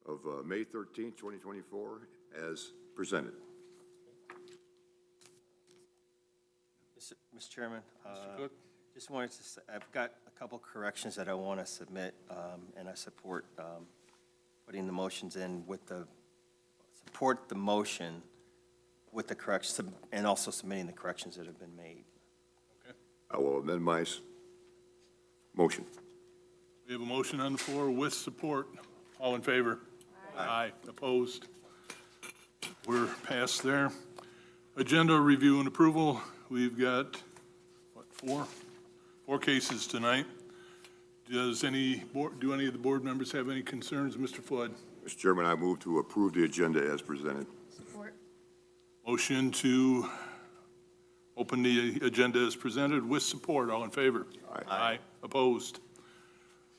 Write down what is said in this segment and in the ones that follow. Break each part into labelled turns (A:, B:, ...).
A: of May 13th, 2024, as presented.
B: Mr. Chairman,
C: Mr. Cook?
B: just wanted to say, I've got a couple corrections that I want to submit, and I support putting the motions in with support the motion with the corrections, and also submitting the corrections that have been made.
C: Okay.
A: I will amend my motion.
C: We have a motion on the floor with support. All in favor? Aye. Opposed? We're past there. Agenda review and approval. We've got, what, four cases tonight. Do any of the board members have any concerns? Mr. Flood?
A: Mr. Chairman, I move to approve the agenda as presented.
D: Support.
C: Motion to open the agenda as presented with support. All in favor?
A: Aye.
C: Aye. Opposed?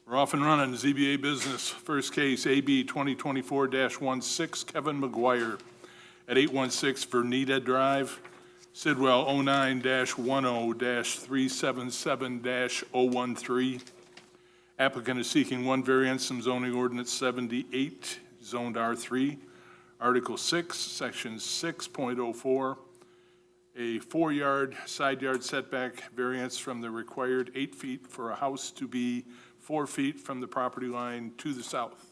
C: We're off and running. ZBA business. First case, AB 2024-16, Kevin McGuire at 816 Vernita Drive, Sidwell 09-10-377-013. Applicant is seeking one variance from zoning ordinance 78, zoned R3, Article 6, Section 6.04, a 4-yard side yard setback variance from the required 8 feet for a house to be 4 feet from the property line to the south.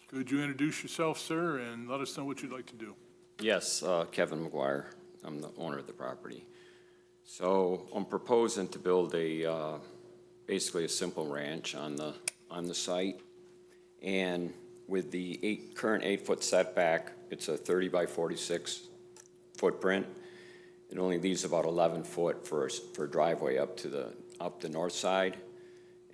C: Could you introduce yourself, sir, and let us know what you'd like to do?
E: Yes, Kevin McGuire. I'm the owner of the property. So I'm proposing to build basically a simple ranch on the site. And with the current 8-foot setback, it's a 30 by 46 footprint. It only leaves about 11 foot for a driveway up the north side.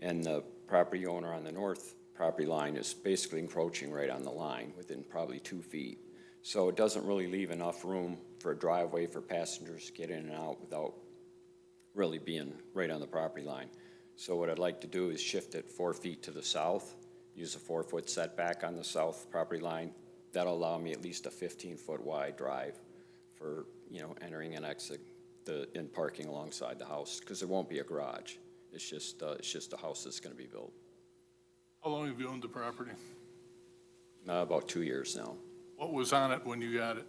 E: And the property owner on the north property line is basically encroaching right on the line within probably 2 feet. So it doesn't really leave enough room for a driveway for passengers to get in and out without really being right on the property line. So what I'd like to do is shift it 4 feet to the south, use a 4-foot setback on the south property line. That'll allow me at least a 15-foot wide drive for, entering and exit and parking alongside the house, because there won't be a garage. It's just a house that's going to be built.
C: How long have you owned the property?
E: About 2 years now.
C: What was on it when you got it?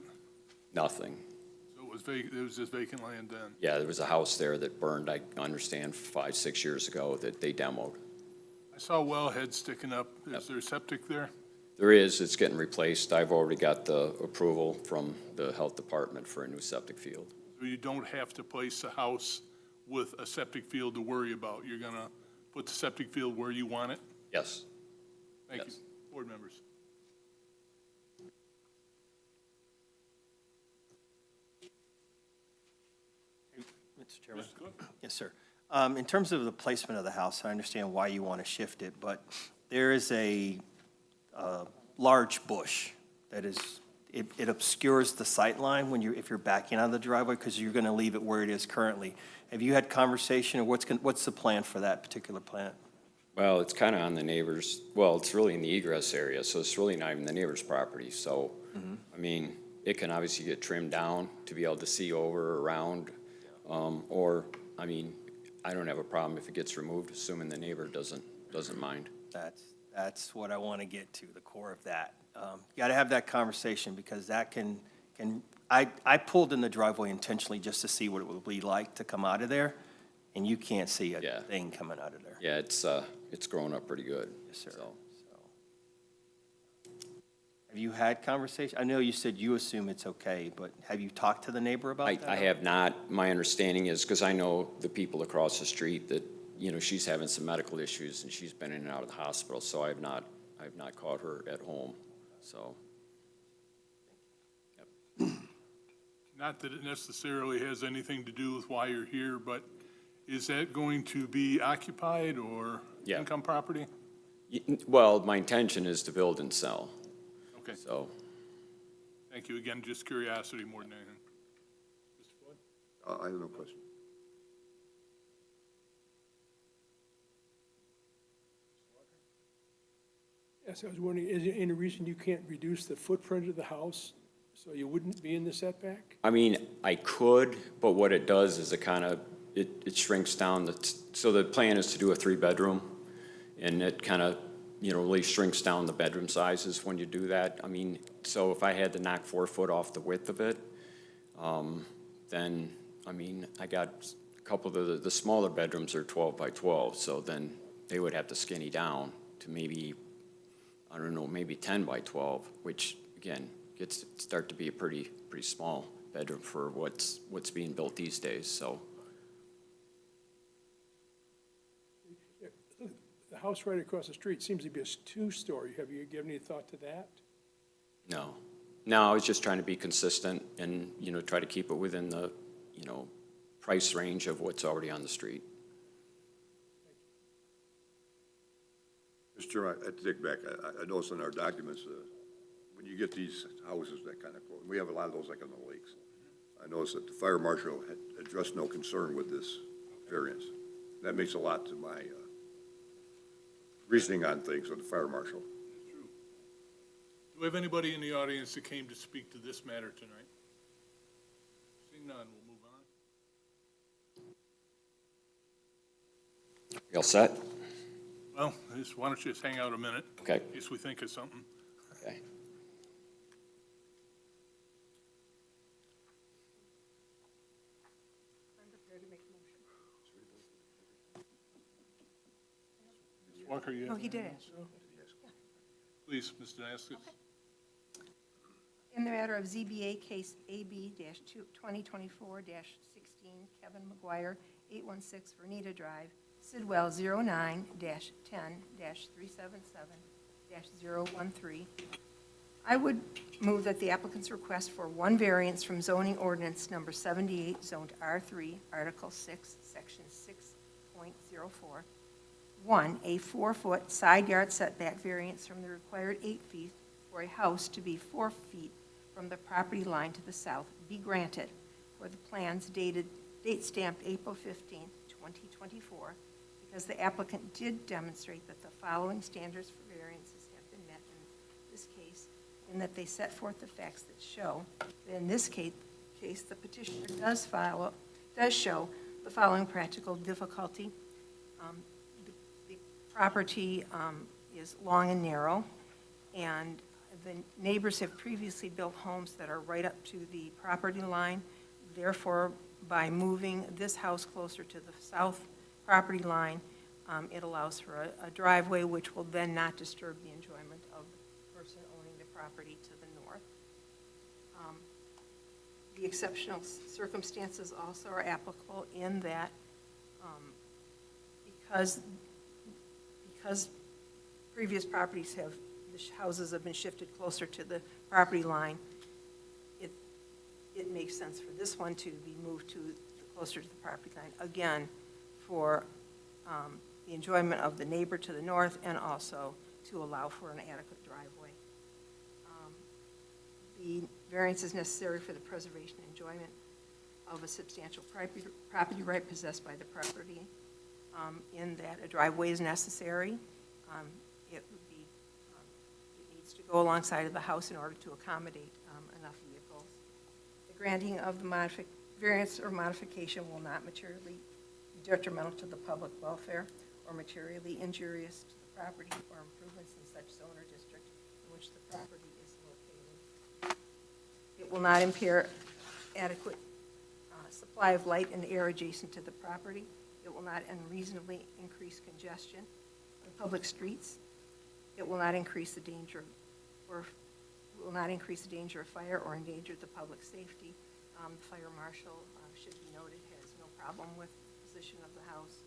E: Nothing.
C: So it was just vacant land then?
E: Yeah, there was a house there that burned, I understand, 5-6 years ago that they demoed.
C: I saw wellhead sticking up. Is
E: Yep.
C: there septic there?
E: There is, it's getting replaced. I've already got the approval from the health department for a new septic field.
C: So you don't have to place a house with a septic field to worry about. You're going to put the septic field where you want it?
E: Yes.
C: Thank you.
E: Yes.
C: Board members.
B: Mr. Chairman?
C: Mr. Cook?
B: Yes, sir. In terms of the placement of the house, I understand why you want to shift it, but there is a large bush that it obscures the sight line if you're backing out of the driveway, because you're going to leave it where it is currently. Have you had conversation, or what's the plan for that particular plant?
E: Well, it's kind of on the neighbor's, well, it's really in the egress area, so it's really not even the neighbor's property. So, I mean, it can obviously get trimmed down to be able to see over or around. Or, I mean, I don't have a problem if it gets removed, assuming the neighbor doesn't mind.
B: That's what I want to get to, the core of that. You got to have that conversation, because that I pulled in the driveway intentionally just to see what it would be like to come out of there, and you can't see a
E: Yeah.
B: thing coming out of there.
E: Yeah, it's growing up pretty good.
B: Yes, sir.
E: So,
B: Have you had conversation? I know you said you assume it's okay, but have you talked to the neighbor about that?
E: I have not. My understanding is, because I know the people across the street, that, she's having some medical issues and she's been in and out of the hospital, so I've not caught her at home, so. Yep.
C: Not that it necessarily has anything to do with why you're here, but is that going to be occupied or
E: Yeah.
C: income property?
E: Well, my intention is to build and sell,
C: Okay,
E: so.
C: thank you. Again, just curiosity more than anything. Mr. Flood?
A: I have no question.
F: Yes, I was wondering, is there any reason you can't reduce the footprint of the house so you wouldn't be in the setback?
E: I mean, I could, but what it does is it shrinks down. So the plan is to do a 3-bedroom, and it kind of, really shrinks down the bedroom sizes when you do that. I mean, so if I had to knock 4 foot off the width of it, then, I mean, I got a couple of the smaller bedrooms are 12 by 12, so then they would have to skinny down to maybe, I don't know, maybe 10 by 12, which, again, start to be a pretty small bedroom for what's being built these days, so.
F: The house right across the street seems to be a two-story. Have you given any thought to that?
E: No. No, I was just trying to be consistent and, try to keep it within the, price range of what's already on the street.
A: Mr. Chairman, I take back, I noticed in our documents, when you get these houses that kind of close, we have a lot of those like on the lakes. I noticed that the fire marshal had addressed no concern with this variance. That makes a lot to my reasoning on things with the fire marshal.
C: Do we have anybody in the audience that came to speak to this matter tonight? Seeing none, we'll move on.
E: You all set?
C: Well, why don't you just hang out a minute?
E: Okay.
C: In case we think of something.
E: Okay.
C: Ms. Walker, you have?
D: No, he did ask.
C: Please, Ms. Danaskis.
D: In the matter of ZBA case AB-2024-16, Kevin McGuire, 816 Vernita Drive, Sidwell 09-10-377-013. I would move that the applicant's request for one variance from zoning ordinance number 78, zoned R3, Article 6, Section 6.04. 1, a 4-foot side yard setback variance from the required 8 feet for a house to be 4 feet from the property line to the south be granted for the plans date stamped April 15, 2024, because the applicant did demonstrate that the following standards for variances have been met in this case, in that they set forth the facts that show that in this case the petitioner does show the following practical difficulty. The property is long and narrow, and the neighbors have previously built homes that are right up to the property line. Therefore, by moving this house closer to the south property line, it allows for a driveway which will then not disturb the enjoyment of the person owning the property to the north. The exceptional circumstances also are applicable in that because previous properties the houses have been shifted closer to the property line, it makes sense for this one to be moved closer to the property line, again, for the enjoyment of the neighbor to the north and also to allow for an adequate driveway. The variance is necessary for the preservation and enjoyment of a substantial property right possessed by the property, in that a driveway is necessary. It needs to go alongside of the house in order to accommodate enough vehicles. The granting of the variance or modification will not materially be detrimental to the public welfare or materially injurious to the property or improvements in such zone or district in which the property is located. It will not impair adequate supply of light and air adjacent to the property. It will not unreasonably increase congestion on public streets. It will not increase the danger of fire or endanger the public safety. The fire marshal, should be noted, has no problem with the position of the house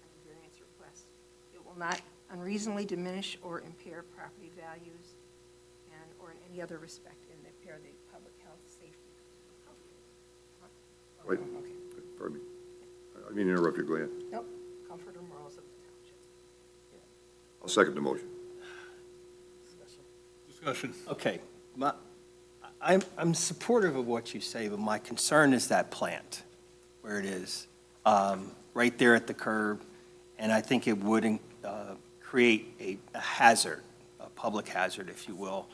D: and the variance request. It will not unreasonably diminish or impair property values or in any other respect impair the public health, safety.
A: Wait,
D: Okay.
A: pardon me. I didn't mean to interrupt you, go ahead.
D: Nope, comfort or morals of the township.
A: I'll second the motion.
C: Discussion.
B: Okay, I'm supportive of what you say, but my concern is that plant, where it is, right there at the curb, and I think it would create a hazard, a public hazard, if you will.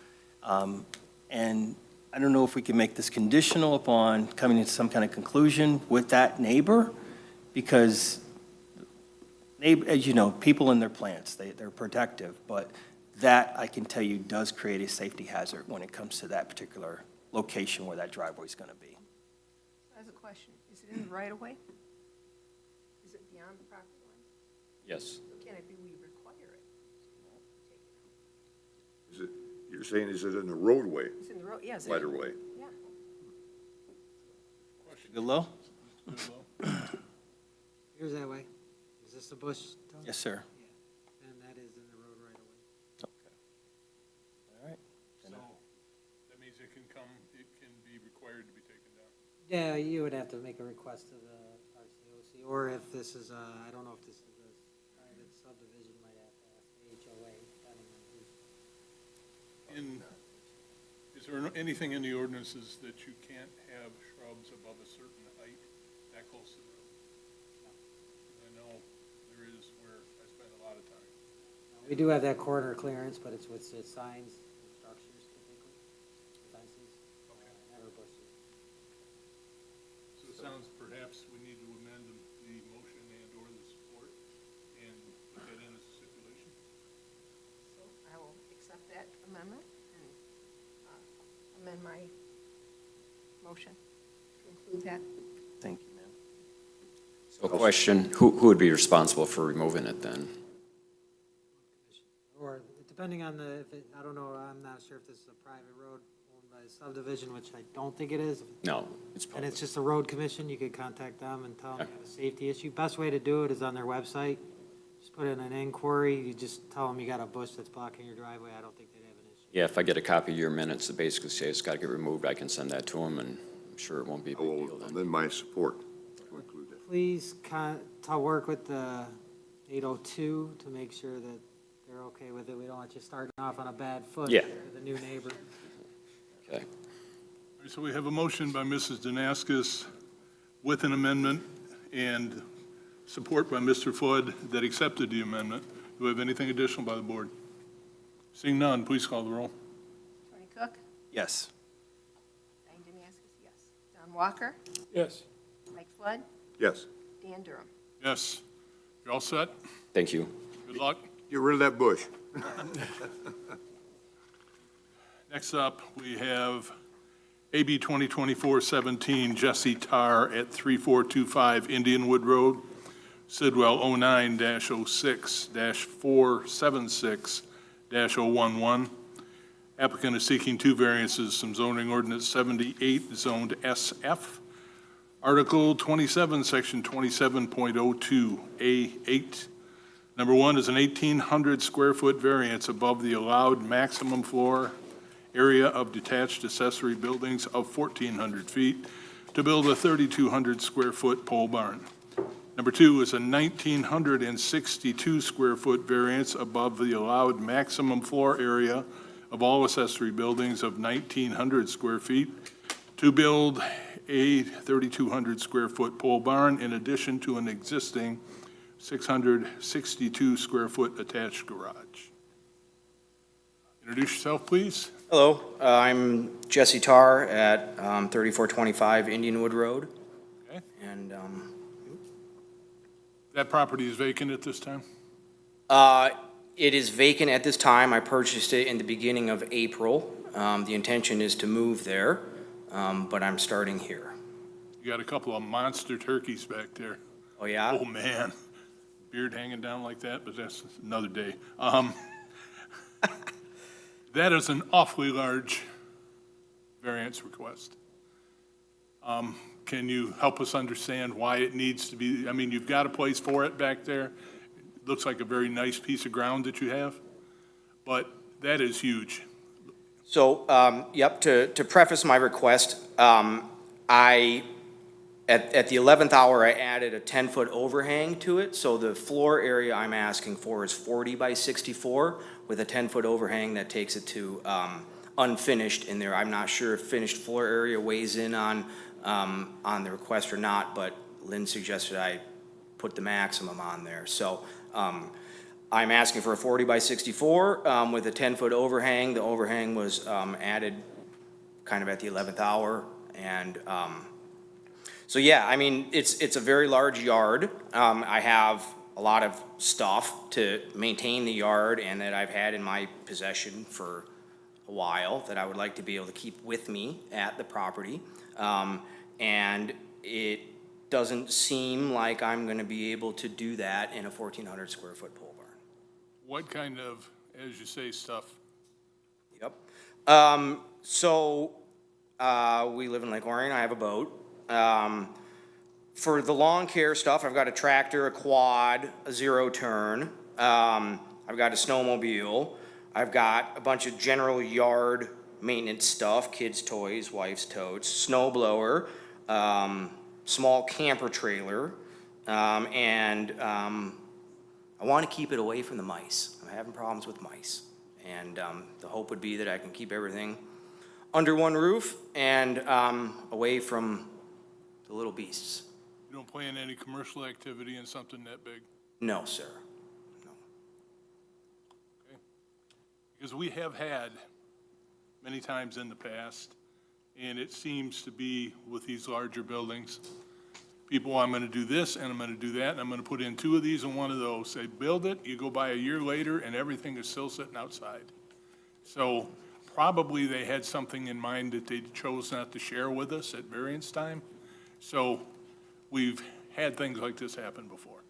B: And I don't know if we can make this conditional upon coming to some kind of conclusion with that neighbor, because as you know, people and their plants, they're protective, but that, I can tell you, does create a safety hazard when it comes to that particular location where that driveway's going to be.
D: I have a question. Is it in the right of way? Is it beyond the property line?
E: Yes.
D: Can it be, we require it?
A: Is it, you're saying, is it in the roadway,
D: It's in the road, yes.
A: right away?
D: Yeah.
B: Good, Lo?
G: Here's that way. Is this the bush, Tony?
B: Yes, sir.
G: Yeah, and that is in the road right away.
B: Okay. All right.
C: So that means it can be required to be taken down.
G: Yeah, you would have to make a request to the RCOC, or if this is, I don't know if this is a private subdivision, might have to ask the HOA, depending on who's.
C: Is there anything in the ordinances that you can't have shrubs above a certain height that close to the road? I know there is where I spend a lot of time.
G: We do have that corner clearance, but it's with the signs and structures typically, fences, never bushes.
C: So it sounds perhaps we need to amend the motion and/or the support and put that in as a stipulation.
D: So I will accept that amendment and amend my motion to include that.
B: Thank you, ma'am.
E: So question, who would be responsible for removing it then?
G: Or depending on the, if it, I don't know, I'm not sure if this is a private road owned by a subdivision, which I don't think it is.
E: No, it's
G: And
E: public.
G: it's just a road commission, you could contact them and tell them you have a safety issue. Best way to do it is on their website. Just put in an inquiry, you just tell them you got a bush that's blocking your driveway, I don't think they'd have an issue.
E: Yeah, if I get a copy of your minutes that basically say it's got to get removed, I can send that to them, and I'm sure it won't be a
A: I
E: big deal
A: will
E: then.
A: amend my support to include that.
G: Please work with the 802 to make sure that they're okay with it. We don't want you starting off on a bad foot
E: Yeah.
G: with a new neighbor.
E: Okay.
C: All right, so we have a motion by Mrs. Danaskis with an amendment and support by Mr. Flood that accepted the amendment. Do we have anything additional by the board? Seeing none, please call the roll.
D: Tony Cook?
B: Yes.
D: Diane Danaskus, yes. Don Walker?
F: Yes.
D: Mike Flood?
A: Yes,
D: Dan Durham?
C: Yes. You're all set?
E: Thank you.
C: Good luck.
A: get rid of that bush.
C: Next up, we have AB 2024-17, Jesse Tarr at 3425 Indianwood Road, Sidwell 09-06-476-011. Applicant is seeking two variances from zoning ordinance 78, zoned SF. Article 27, Section 27.02A8. Number one is an 1,800 square foot variance above the allowed maximum floor area of detached accessory buildings of 1,400 feet to build a 3,200 square foot pole barn. Number two is a 1,962 square foot variance above the allowed maximum floor area of all accessory buildings of 1,900 square feet to build a 3,200 square foot pole barn in addition to an existing 662 square foot attached garage. Introduce yourself, please.
H: Hello, I'm Jesse Tarr at 3425 Indianwood Road.
C: Okay.
H: And
C: That property is vacant at this time?
H: it is vacant at this time. I purchased it in the beginning of April. The intention is to move there, but I'm starting here.
C: You got a couple of monster turkeys back there.
H: Oh, yeah?
C: Oh, man. Beard hanging down like that, but that's another day. That is an awfully large variance request. Can you help us understand why it needs to be, I mean, you've got a place for it back there. It looks like a very nice piece of ground that you have, but that is huge.
H: So, yep, to preface my request, at the 11th hour, I added a 10-foot overhang to it, so the floor area I'm asking for is 40 by 64 with a 10-foot overhang that takes it to unfinished in there. I'm not sure if finished floor area weighs in on the request or not, but Lynn suggested I put the maximum on there. So I'm asking for a 40 by 64 with a 10-foot overhang. The overhang was added kind of at the 11th hour, and so yeah, I mean, it's a very large yard. I have a lot of stuff to maintain the yard and that I've had in my possession for a while that I would like to be able to keep with me at the property. And it doesn't seem like I'm gonna be able to do that in a 1,400 square foot pole barn.
C: What kind of, as you say, stuff?
H: Yep. We live in Lake Orion, I have a boat. For the lawn care stuff, I've got a tractor, a quad, a zero turn. I've got a snowmobile. I've got a bunch of general yard maintenance stuff, kids' toys, wife's totes, snow blower, small camper trailer, and I want to keep it away from the mice. I'm having problems with mice. And the hope would be that I can keep everything under one roof and away from the little beasts.
C: You don't plan any commercial activity in something that big?
H: No, sir. No.
C: Okay. Because we have had many times in the past, and it seems to be with these larger buildings, people, I'm gonna do this, and I'm gonna do that, and I'm gonna put in 2 of these and 1 of those. They build it, you go by a year later, and everything is still sitting outside. So probably they had something in mind that they chose not to share with us at variance time. So we've had things like this happen before.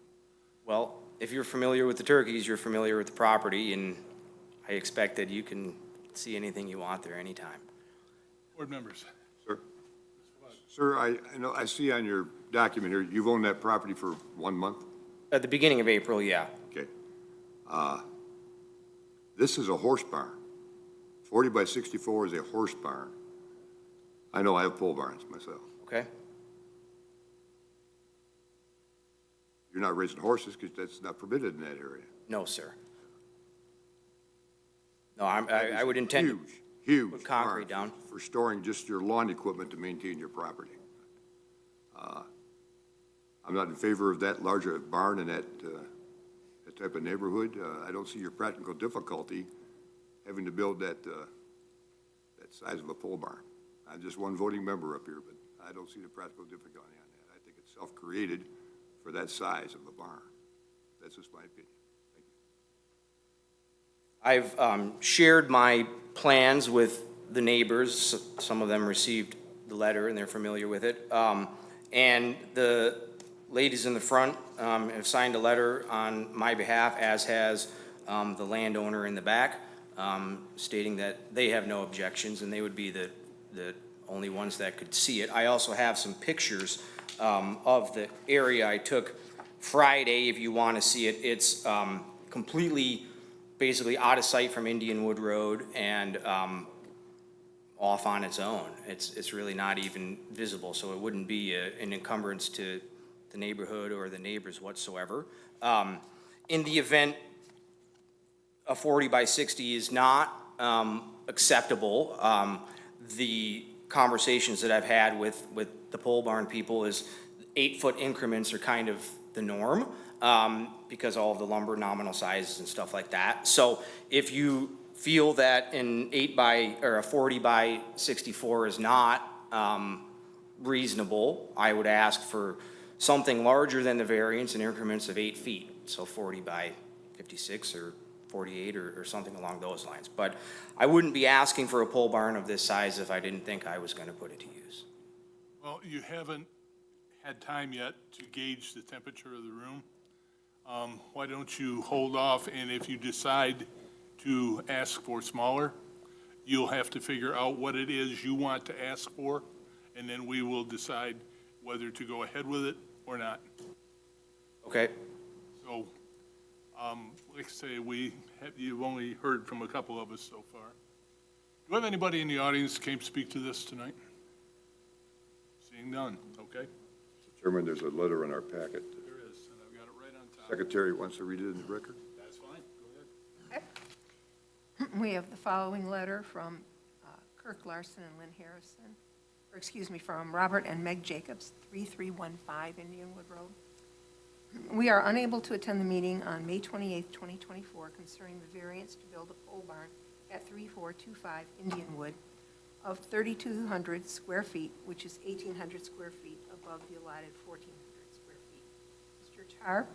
H: Well, if you're familiar with the turkeys, you're familiar with the property, and I expect that you can see anything you want there anytime.
C: Board members?
A: Sir? Sir, I know, I see on your document here, you've owned that property for 1 month?
H: At the beginning of April, yeah.
A: Okay. This is a horse barn. 40 by 64 is a horse barn. I know, I have pole barns myself.
H: Okay?
A: You're not raising horses because that's not permitted in that area.
H: No, sir. No, I would intend to
A: Huge
H: put concrete
A: barn
H: down.
A: for storing just your lawn equipment to maintain your property. I'm not in favor of that larger barn in that type of neighborhood. I don't see your practical difficulty having to build that size of a pole barn. I'm just one voting member up here, but I don't see the practical difficulty on that. I think it's self-created for that size of a barn. That's just my opinion.
H: I've shared my plans with the neighbors. Some of them received the letter and they're familiar with it. And the ladies in the front have signed a letter on my behalf, as has the landowner in the back, stating that they have no objections and they would be the only ones that could see it. I also have some pictures of the area I took Friday, if you want to see it. It's completely, basically out of sight from Indian Wood Road and off on its own. It's really not even visible, so it wouldn't be an encumbrance to the neighborhood or the neighbors whatsoever. In the event a 40 by 60 is not acceptable, the conversations that I've had with the pole barn people is 8-foot increments are kind of the norm, because all of the lumber nominal sizes and stuff like that. So if you feel that an 40 by 64 is not reasonable, I would ask for something larger than the variance in increments of 8 feet. So 40 by 56 or 48 or something along those lines. But I wouldn't be asking for a pole barn of this size if I didn't think I was going to put it to use.
C: Well, you haven't had time yet to gauge the temperature of the room. Why don't you hold off, and if you decide to ask for smaller, you'll have to figure out what it is you want to ask for, and then we will decide whether to go ahead with it or not.
H: Okay?
C: So, like I say, you've only heard from a couple of us so far. Do we have anybody in the audience that came to speak to this tonight? Seeing none, okay?
A: Mr. Chairman, there's a letter in our packet.
C: There is, and I've got it right on top.
A: Secretary wants to read it in the record.
C: That's fine, go ahead.
D: We have the following letter from Kirk Larson and Lynn Harrison, or excuse me, from Robert and Meg Jacobs, 3315 Indian Wood Road. We are unable to attend the meeting on May 28th, 2024 concerning the variance to build a pole barn at 3425 Indian Wood of 3,200 square feet, which is 1,800 square feet above the allotted 1,400 square feet. Mr. Tar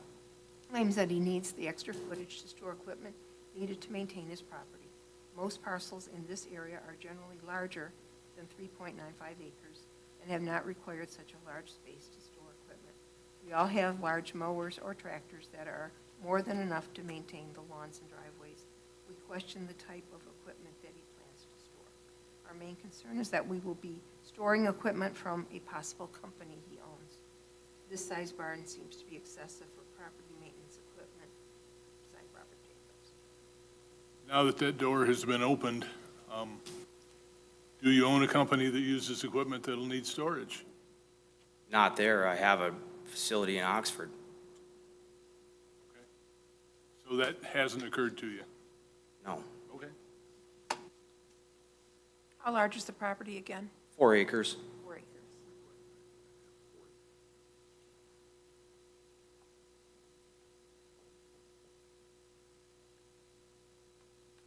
D: claims that he needs the extra footage to store equipment needed to maintain his property. Most parcels in this area are generally larger than 3.95 acres and have not required such a large space to store equipment. We all have large mowers or tractors that are more than enough to maintain the lawns and driveways. We question the type of equipment that he plans to store. Our main concern is that we will be storing equipment from a possible company he owns. This size barn seems to be excessive for property maintenance equipment, signed Robert Jacobs.
C: Now that that door has been opened, do you own a company that uses equipment that'll need storage?
H: Not there. I have a facility in Oxford.
C: So that hasn't occurred to you?
H: No.
C: Okay.
D: How large is the property again?
H: 4 acres.
D: 4 acres.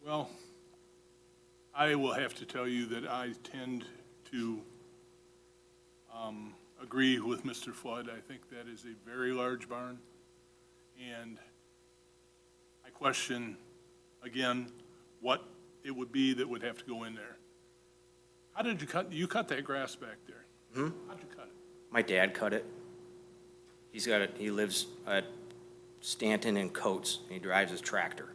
C: Well, I will have to tell you that I tend to agree with Mr. Flood. I think that is a very large barn, and I question, again, what it would be that would have to go in there. How did you cut that grass back there? How'd you cut it?
H: My dad cut it. He lives at Stanton and Coates, and he drives his tractor.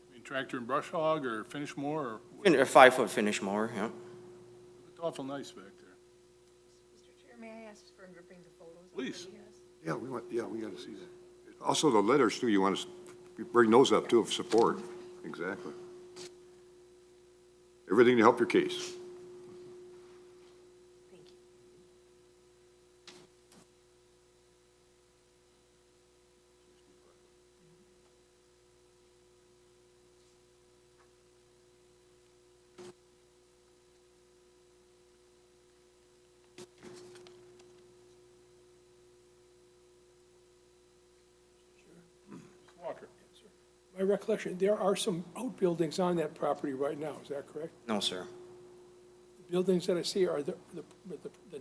C: I mean, tractor and brush hog, or finish more, or
H: A 5-foot finish mower, yeah.
C: it's awful nice back there.
D: Mr. Chair, may I ask for him to bring the photos? up
C: Please.
D: that he has?
A: Yeah, we gotta see that. Also, the letters too, you want us to bring those up too of support. Exactly. Everything to help your case.
D: Thank you.
C: Walker.
F: My recollection, there are some outbuildings on that property right now, is that correct?
H: No, sir.
F: The buildings that I see are the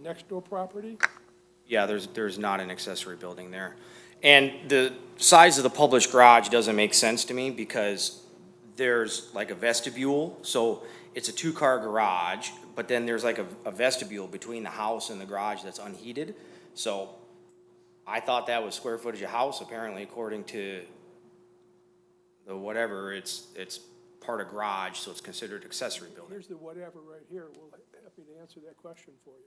F: next door property?
H: Yeah, there's not an accessory building there. And the size of the published garage doesn't make sense to me because there's like a vestibule, so it's a 2-car garage, but then there's like a vestibule between the house and the garage that's unheated. So I thought that was square footage of house, apparently according to the whatever, it's part of garage, so it's considered accessory building.
F: Here's the whatever right here. We'll be happy to answer that question for you.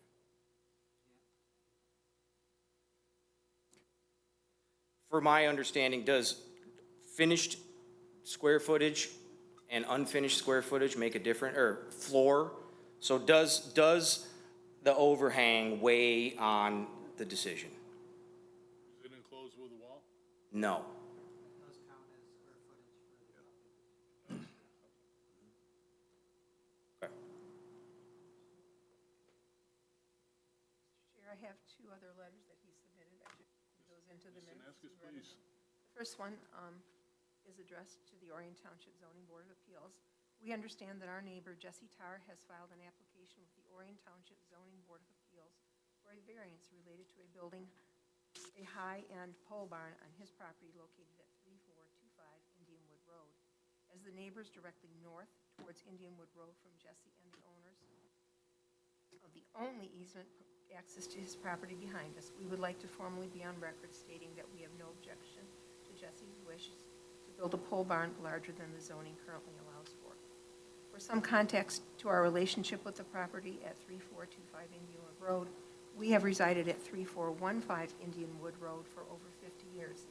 H: For my understanding, does finished square footage and unfinished square footage make a difference, or floor? So does the overhang weigh on the decision?
C: Is it enclosed with a wall?
H: No. Okay.
D: Chair, I have 2 other letters that he submitted. I should put those into the
C: Mr.
D: minutes.
C: Naskis,
D: You read it.
C: please.
D: The first one is addressed to the Orion Township Zoning Board of Appeals. We understand that our neighbor, Jesse Tarr, has filed an application with the Orion Township Zoning Board of Appeals for a variance related to building a high-end pole barn on his property located at 3425 Indianwood Road. As the neighbors directly north towards Indianwood Road from Jesse and the owners of the only easement access to his property behind us, we would like to formally be on record stating that we have no objection to Jesse's wishes to build a pole barn larger than the zoning currently allows for. For some context to our relationship with the property at 3425 Indianwood Road, we have resided at 3415 Indianwood Road for over 50 years.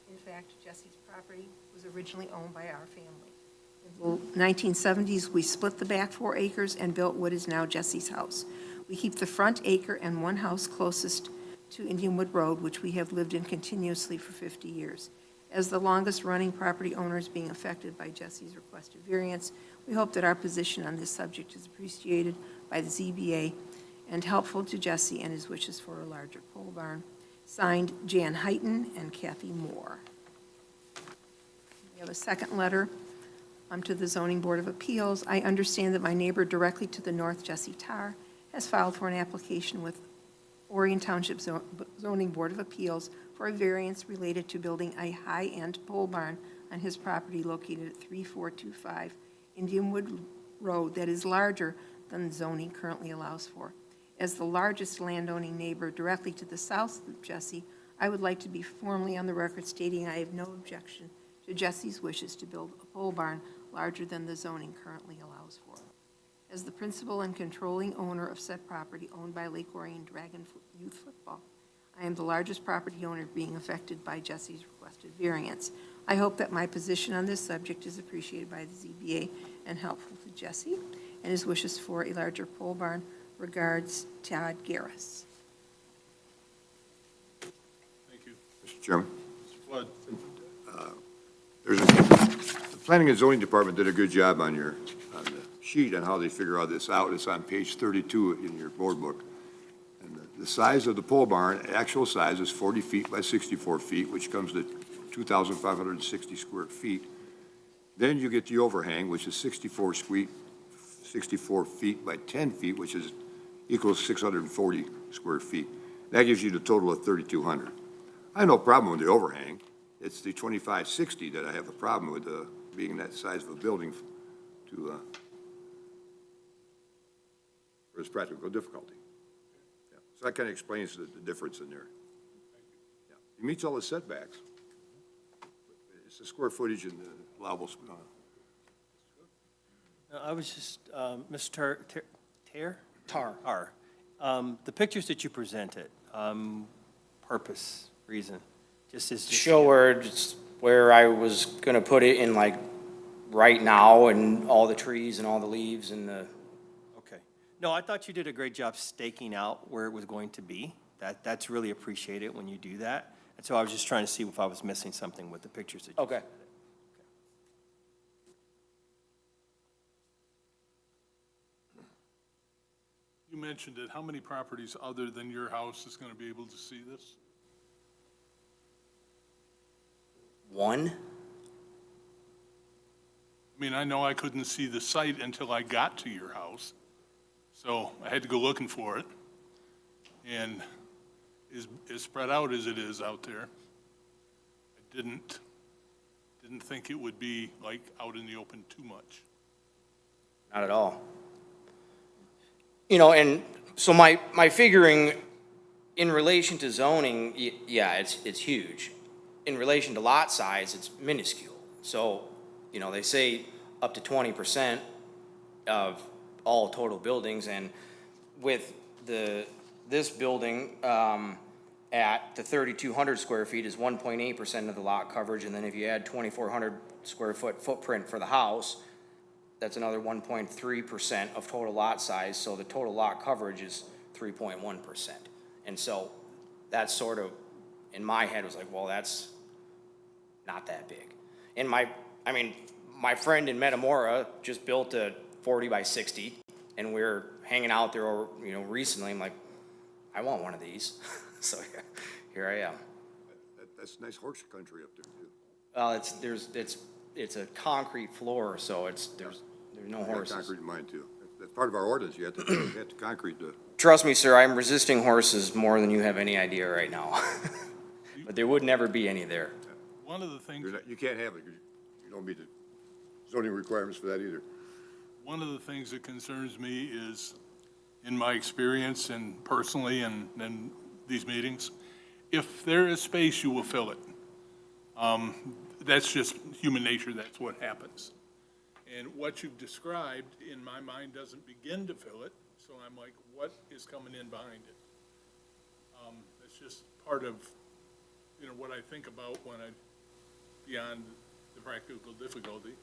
D: In fact, Jesse's property was originally owned by our family. In the 1970s, we split the back 4 acres and built what is now Jesse's house. We keep the front acre and 1 house closest to Indianwood Road, which we have lived in continuously for 50 years. As the longest-running property owners being affected by Jesse's requested variance, we hope that our position on this subject is appreciated by the ZBA and helpful to Jesse and his wishes for a larger pole barn. Signed, Jan Heighton and Kathy Moore. We have a second letter to the Zoning Board of Appeals. I understand that my neighbor directly to the north, Jesse Tarr, has filed for an application with Orion Township Zoning Board of Appeals for a variance related to building a high-end pole barn on his property located at 3425 Indianwood Road that is larger than zoning currently allows for. As the largest landowning neighbor directly to the south of Jesse, I would like to be formally on the record stating I have no objection to Jesse's wishes to build a pole barn larger than the zoning currently allows for. As the principal and controlling owner of said property owned by Lake Orion Dragon Youth Football, I am the largest property owner being affected by Jesse's requested variance. I hope that my position on this subject is appreciated by the ZBA and helpful to Jesse and his wishes for a larger pole barn. Regards, Todd Garris.
C: Thank you.
A: Mr. Chairman,
C: Mr. Flood?
A: the Planning and Zoning Department did a good job on the sheet on how they figure all this out. It's on page 32 in your board book. And the size of the pole barn, actual size is 40 feet by 64 feet, which comes to 2,560 square feet. Then you get the overhang, which is 64 feet by 10 feet, which equals 640 square feet. That gives you the total of 3,200. I have no problem with the overhang. It's the 2560 that I have a problem with, being that size of a building for its practical difficulty. Yeah. So that kind of explains the difference in there. Yeah. It meets all the setbacks. It's the square footage and the allowable.
B: I was just, Mr. Tar. The pictures that you presented, purpose, reason, just as.
H: Show where I was gonna put it in like right now and all the trees and all the leaves and the.
B: Okay. No, I thought you did a great job staking out where it was going to be. That's really appreciated when you do that. And so I was just trying to see if I was missing something with the pictures that you
H: Okay.
B: submitted.
C: You mentioned it. How many properties other than your house is going to be able to see this?
H: One?
C: I mean, I know I couldn't see the site until I got to your house, so I had to go looking for it. And as spread out as it is out there, I didn't think it would be like out in the open too much.
H: Not at all. You know, and so my figuring in relation to zoning, yeah, it's huge. In relation to lot size, it's minuscule. So, you know, they say up to 20% of all total buildings, and with this building, at the 3,200 square feet is 1.8% of the lot coverage, and then if you add 2,400 square foot footprint for the house, that's another 1.3% of total lot size, so the total lot coverage is 3.1%. And so that's sort of, in my head, was like, well, that's not that big. And my friend in Metamora just built a 40 by 60, and we're hanging out there, you know, recently. I'm like, I want one of these. So yeah, here I am.
A: That's nice horse country up there, too.
H: Well, it's a concrete floor, so there's no
A: I got
H: horses.
A: concrete in mine, too. That's part of our ordinance. You have to concrete the.
H: Trust me, sir, I'm resisting horses more than you have any idea right now. But there would never be any there.
C: One of the things,
A: You can't have it, 'cause you don't meet the zoning requirements for that either.
C: one of the things that concerns me is, in my experience and personally and these meetings, if there is space, you will fill it. That's just human nature, that's what happens. And what you've described, in my mind, doesn't begin to fill it, so I'm like, what is coming in behind it? It's just part of, you know, what I think about when beyond the practical difficulty,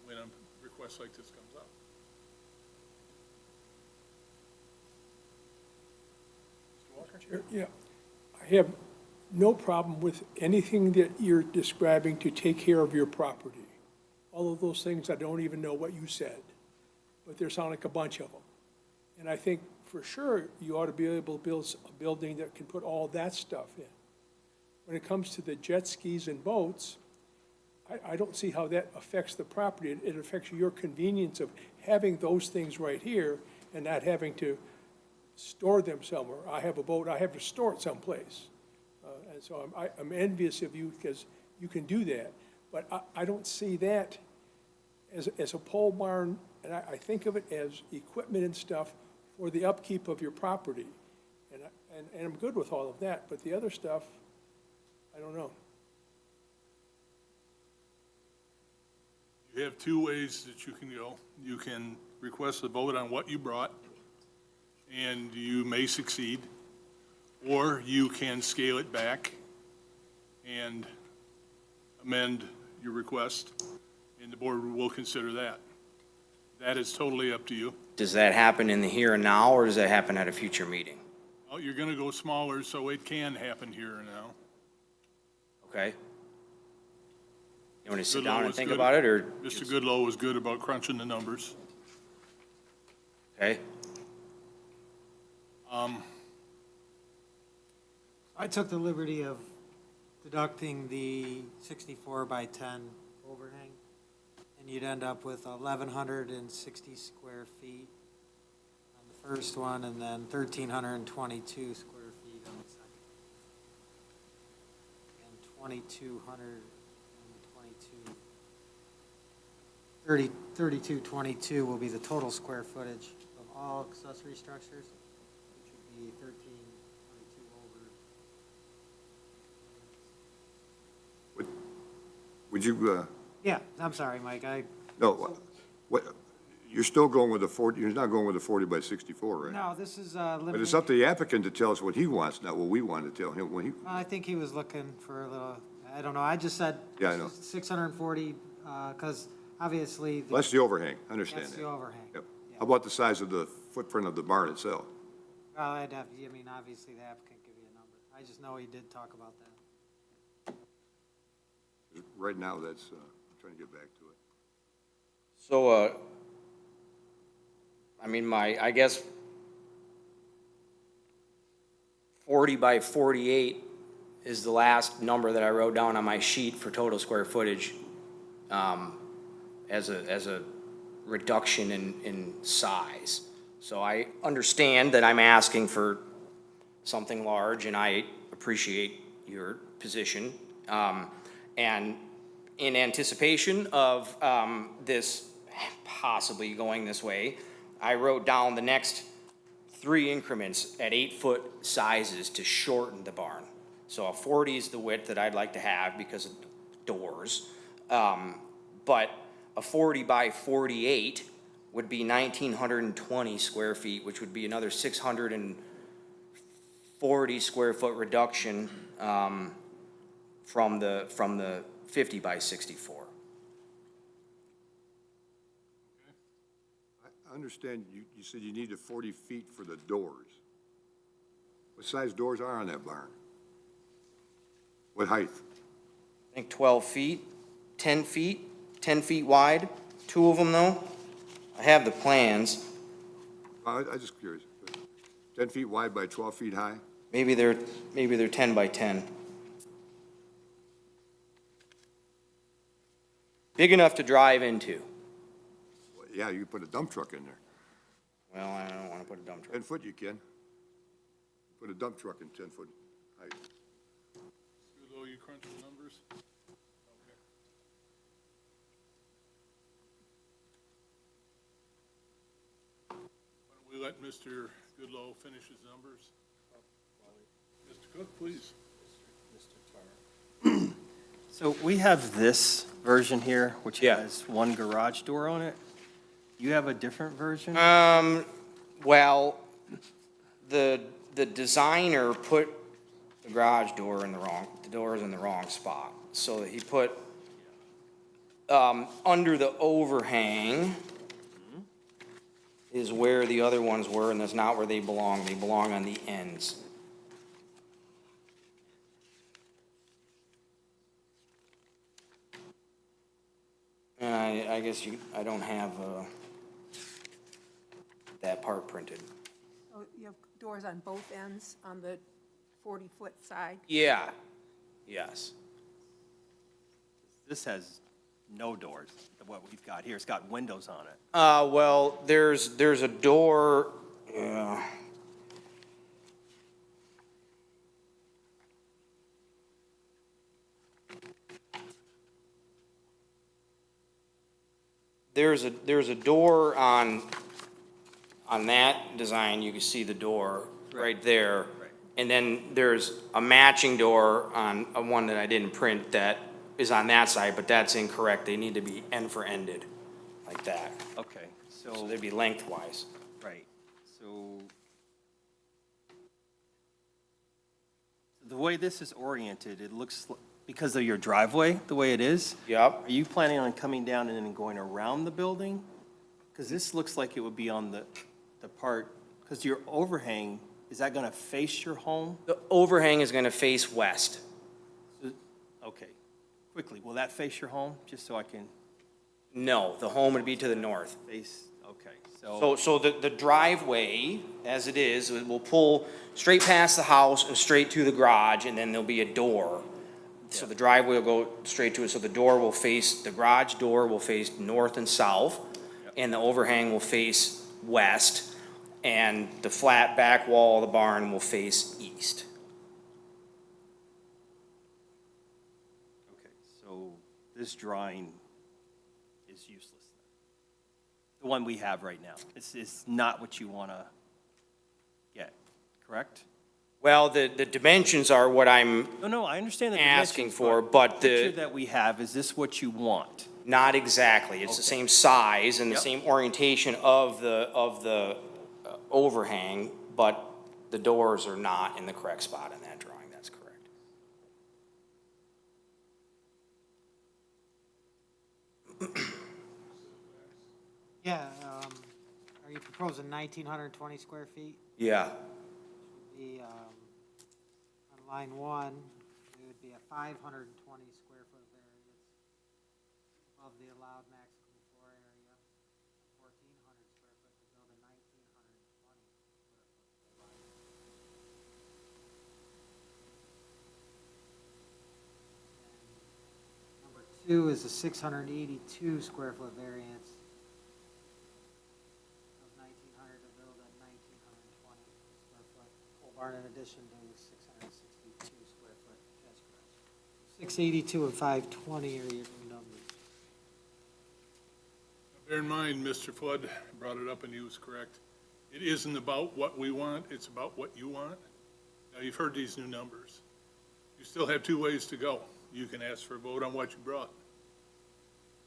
C: when a request like this comes up. Mr. Walker?
F: Yeah, I have no problem with anything that you're describing to take care of your property. All of those things, I don't even know what you said, but there sound like a bunch of them. And I think for sure you ought to be able to build a building that can put all that stuff in. When it comes to the jet skis and boats, I don't see how that affects the property. It affects your convenience of having those things right here and not having to store them somewhere. I have a boat, I have to store it someplace. And so I'm envious of you because you can do that. But I don't see that as a pole barn, and I think of it as equipment and stuff for the upkeep of your property. And I'm good with all of that, but the other stuff, I don't know.
C: You have two ways that you can go. You can request a vote on what you brought, and you may succeed, or you can scale it back and amend your request, and the board will consider that. That is totally up to you.
H: Does that happen in the here and now, or does that happen at a future meeting?
C: Oh, you're gonna go smaller, so it can happen here and now.
H: Okay? You want to sit
C: Goodlow
H: down and
C: was
H: think
C: good.
H: about it, or?
C: Mr. Goodlow was good about crunching the numbers.
H: Okay?
G: I took the liberty of deducting the 64 by 10 overhang, and you'd end up with 1,160 square feet on the first one, and then 1,322 square feet on the second. And 3,222 will be the total square footage of all accessory structures, which would be 1,322 over.
A: Would you,
G: Yeah, I'm sorry, Mike,
A: no, what, you're still going with the 40, you're not going with the 40 by 64, right?
G: no, this is
A: But
G: limited.
A: it's up to the applicant to tell us what he wants, not what we want to tell him what he,
G: I think he was looking for a little, I don't know, I just said.
A: Yeah, I know.
G: 640, because obviously.
A: that's the overhang, I understand
G: That's
A: that.
G: the overhang.
A: Yep.
G: Yeah.
A: How about the size of the footprint of the barn itself?
G: Well, I'd have, I mean, obviously the applicant give you a number. I just know he did talk about that.
A: Right now, that's, I'm trying to get back to it.
H: So, I mean, I guess 40 by 48 is the last number that I wrote down on my sheet for total square footage, as a reduction in size. So I understand that I'm asking for something large, and I appreciate your position. And in anticipation of this possibly going this way, I wrote down the next 3 increments at 8-foot sizes to shorten the barn. So a 40 is the width that I'd like to have because of doors. But a 40 by 48 would be 1,920 square feet, which would be another 640 square foot reduction from the 50 by 64.
A: I understand you said you needed 40 feet for the doors. What size doors are on that barn? What height?
H: I think 12 feet, 10 feet, 10 feet wide, 2 of them though. I have the plans.
A: I'm just curious. 10 feet wide by 12 feet high?
H: Maybe they're 10 by 10. Big enough to drive into.
A: Well, yeah, you can put a dump truck in there.
H: Well, I don't want to put a dump truck.
A: 10 foot you can. Put a dump truck in 10-foot height.
C: Goodlow, you crunch the numbers? Okay. Why don't we let Mr. Goodlow finish his numbers? Mr. Cook, please.
B: So we have this version here, which
H: Yeah.
B: has one garage door on it. You have a different version?
H: Well, the designer put the garage door in the doors in the wrong spot. So he put, under the overhang is where the other ones were, and that's not where they belong. They belong on the ends. And I guess I don't have, that part printed.
D: So you have doors on both ends on the 40-foot side?
H: Yeah, yes.
B: This has no doors, what we've got here. It's got windows on it.
H: Well, there's a door, there's a door on that design, you can see the door right there. And then there's a matching door on one that I didn't print that is on that side, but that's incorrect. They need to be end for ended, like that.
B: Okay,
H: So they'd be lengthwise.
B: right, so the way this is oriented, it looks, because of your driveway, the way it is,
H: Yep.
B: are you planning on coming down and then going around the building? Because this looks like it would be on the part, because your overhang, is that going to face your home?
H: The overhang is gonna face west.
B: Okay, quickly, will that face your home, just so I can
H: No, the home would be to the north.
B: face, okay,
H: So the driveway, as it is, will pull straight past the house and straight to the garage, and then there'll be a door. So the driveway will go straight to it, so the door will face, the garage door will face north and south, and the overhang will face west, and the flat back wall of the barn will face east.
B: okay, so this drawing is useless then? The one we have right now, it's not what you want to get, correct?
H: Well, the dimensions are what I'm
B: No, I understand the
H: asking
B: dimensions,
H: for, but
B: the picture
H: the,
B: that we have, is this what you want?
H: not exactly. It's the
B: Okay.
H: same size and the
B: Yep.
H: same orientation of the overhang, but the doors are not in the correct spot in that drawing. That's correct.
G: Yeah, are you proposing 1,920 square feet?
H: Yeah.
G: The, on line one, it would be a 520 square foot variance above the allowed maximum floor area, 1,400 square foot to build a 1,920 square foot. Number two is a 682 square foot variance of 1,900 to build a 1,920 square foot pole barn in addition to 662 square foot attached garage. 682 and 520 are your new numbers.
C: Bear in mind, Mr. Flood brought it up and he was correct. It isn't about what we want, it's about what you want. Now, you've heard these new numbers. You still have two ways to go. You can ask for a vote on what you brought,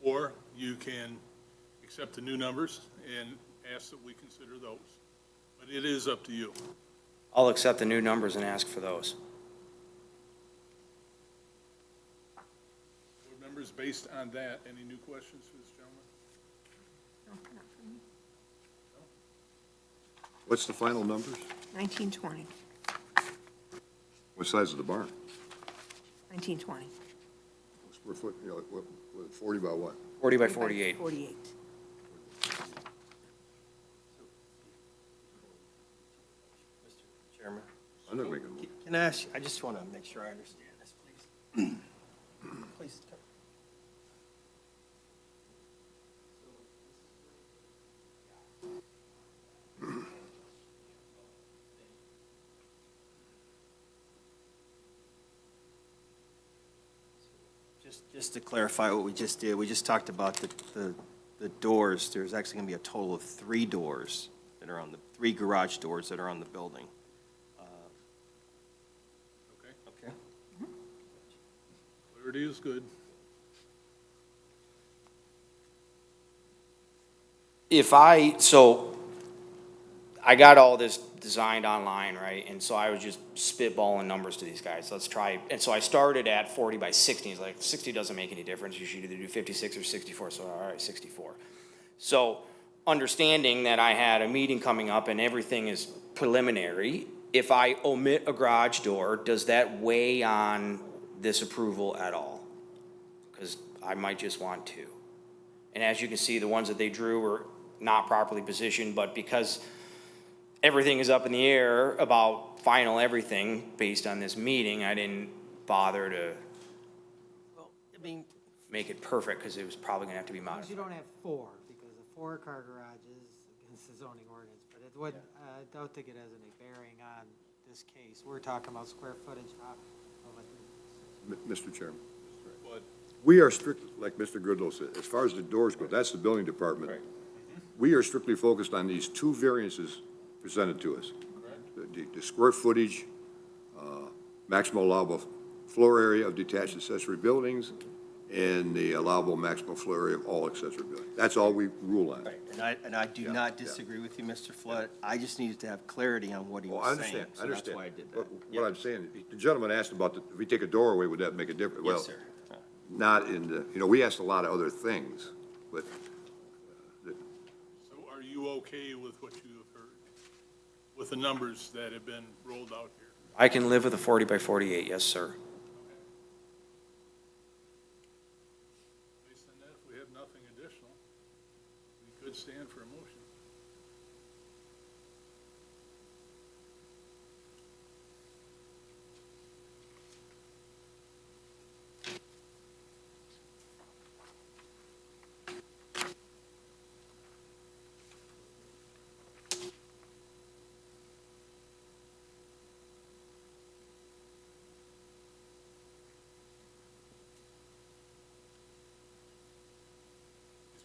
C: or you can accept the new numbers and ask that we consider those. But it is up to you.
H: I'll accept the new numbers and ask for those.
C: Board members, based on that, any new questions for this gentleman?
D: No, not for me.
A: What's the final numbers?
D: 1920,
A: What size is the barn?
D: 1920.
A: Square foot, 40 by what?
H: 40 by 48.
D: 48.
B: Mr. Chairman?
A: I'm not making a move.
B: Can I ask, I just want to make sure I understand this, please. Please. Just to clarify what we just did, we just talked about the doors. There's actually going to be a total of 3 doors that are on the, 3 garage doors that are on the building.
C: Okay,
B: Okay?
C: clarity is good.
H: So I got all this designed online, right? And so I was just spitballing numbers to these guys. Let's try. And so I started at 40 by 60. He's like, 60 doesn't make any difference. You should either do 56 or 64. So, all right, 64. So understanding that I had a meeting coming up and everything is preliminary, if I omit a garage door, does that weigh on this approval at all? Because I might just want to. And as you can see, the ones that they drew were not properly positioned, but because everything is up in the air about final everything based on this meeting, I didn't bother to
B: Well, I mean,
H: make it perfect because it was probably gonna have to be
G: As long as you
H: modified.
G: don't have 4, because a 4-car garage is against the zoning ordinance, but it would, I don't think it has any bearing on this case. We're talking about square footage of a
A: Mr. Chairman,
C: But
A: We are strict, like Mr. Goodlow said, as far as the doors go, that's the building department. We are strictly focused on these two variances presented to us. The square footage, maximum allowable floor area of detached accessory buildings, and the allowable maximum floor area of all accessory buildings. That's all we rule on.
B: And I do not disagree with you, Mr. Flood. I just needed to have clarity on what he
A: Well, I
B: was saying.
A: understand, I
B: So that's
A: understand.
B: why I did
A: But
B: that.
A: what I'm saying, the gentleman asked about, if we take a door away, would that make a difference?
B: Yes, sir.
A: Well, not in the, we asked a lot of other things, but
C: So are you okay with what you have heard, with the numbers that have been rolled out here?
H: I can live with a 40 by 48, yes, sir.
C: Based on that, if we have nothing additional, we could stand for a motion.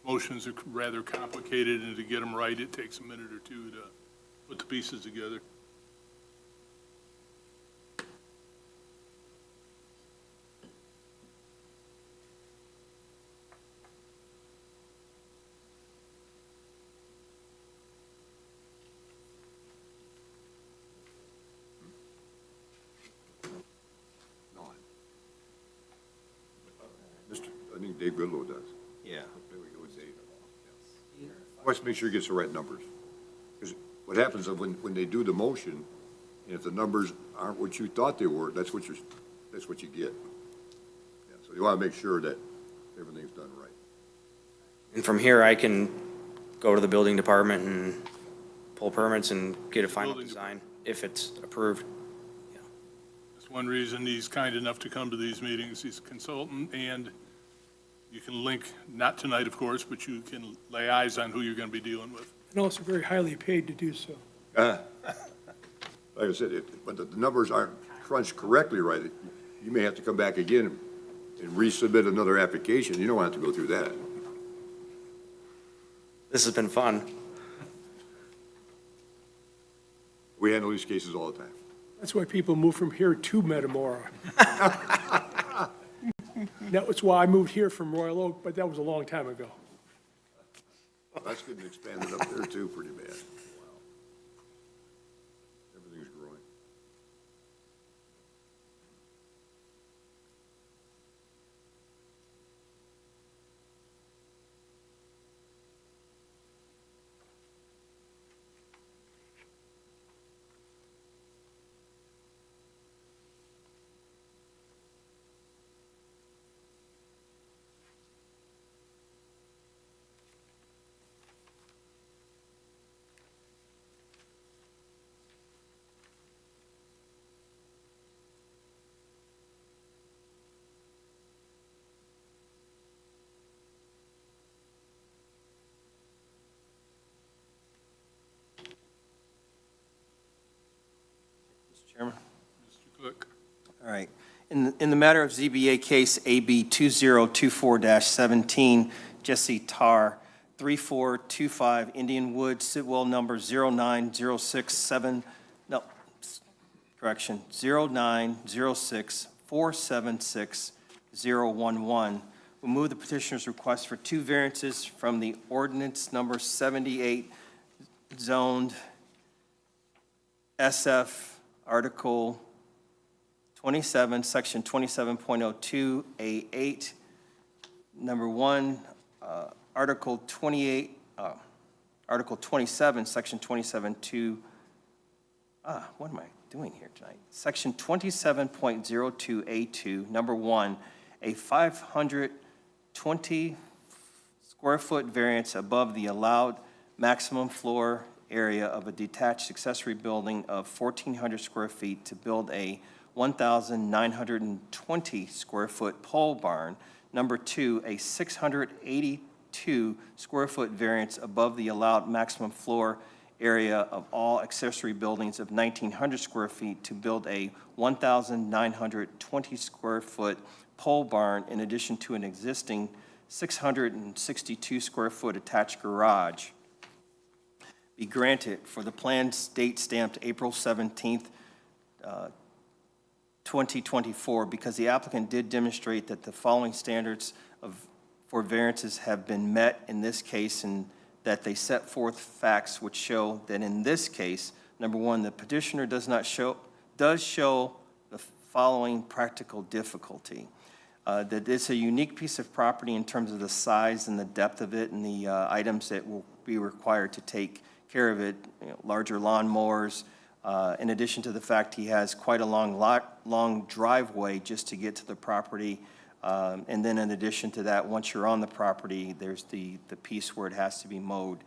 C: Motions are rather complicated, and to get them right, it takes a minute or two to put the pieces together.
A: no. I think Dave Goodlow does.
B: Yeah.
A: There we go, Dave. Let's make sure he gets the right numbers. Because what happens is when they do the motion, and if the numbers aren't what you thought they were, that's what you get. Yeah, so you want to make sure that everything's done right.
H: And from here, I can go to the building department and pull permits and get a final
C: Building
H: design if it's approved.
C: That's one reason he's kind enough to come to these meetings. He's a consultant, and you can link, not tonight, of course, but you can lay eyes on who you're going to be dealing with.
F: And also very highly paid to do so.
A: Like I said, but the numbers aren't crunched correctly right. You may have to come back again and resubmit another application. You don't want to have to go through that.
H: This has been fun.
A: We handle these cases all the time.
F: That's why people move from here to Metamora. That was why I moved here from Royal Oak, but that was a long time ago.
A: That's getting expanded up there too, pretty bad. Wow. Everything's growing.
B: Mr. Chairman?
C: Mr. Cook?
B: All right. In the matter of ZBA case AB 2024-17, Jesse Tar, 3425 Indian Wood, Sidwell number 09067, no, correction, 0906476-011. We'll move the petitioner's request for two variances from the ordinance number 78 zoned SF Article 27, Section 27.02A8, number 1, Article 28, Article 27, Section 27.2, what am I doing here tonight? Section 27.02A2, number 1, a 520 square foot variance above the allowed maximum floor area of a detached accessory building of 1,400 square feet to build a 1,920 square foot pole barn. Number 2, a 682 square foot variance above the allowed maximum floor area of all accessory buildings of 1,900 square feet to build a 1,920 square foot pole barn in addition to an existing 662 square foot attached garage be granted for the planned date stamped April 17th, 2024, because the applicant did demonstrate that the following standards for variances have been met in this case, and that they set forth facts which show that in this case, number one, the petitioner does show the following practical difficulty. That it's a unique piece of property in terms of the size and the depth of it and the items that will be required to take care of it, larger lawnmowers, in addition to the fact he has quite a long driveway just to get to the property. And then in addition to that, once you're on the property, there's the piece where it has to be mowed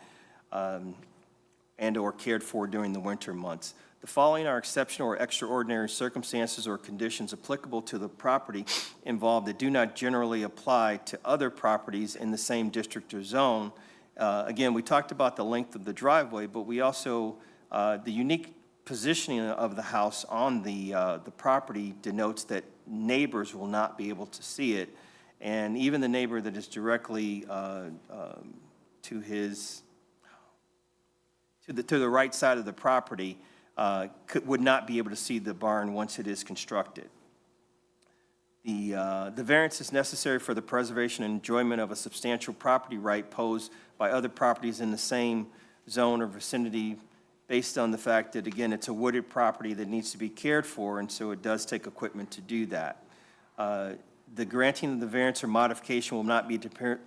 B: and/or cared for during the winter months. The following are exceptional or extraordinary circumstances or conditions applicable to the property involved that do not generally apply to other properties in the same district or zone. Again, we talked about the length of the driveway, but we also, the unique positioning of the house on the property denotes that neighbors will not be able to see it. And even the neighbor that is directly to the right side of the property would not be able to see the barn once it is constructed. The variance is necessary for the preservation and enjoyment of a substantial property right posed by other properties in the same zone or vicinity, based on the fact that, again, it's a wooded property that needs to be cared for, and so it does take equipment to do that. The granting of the variance or modification will not be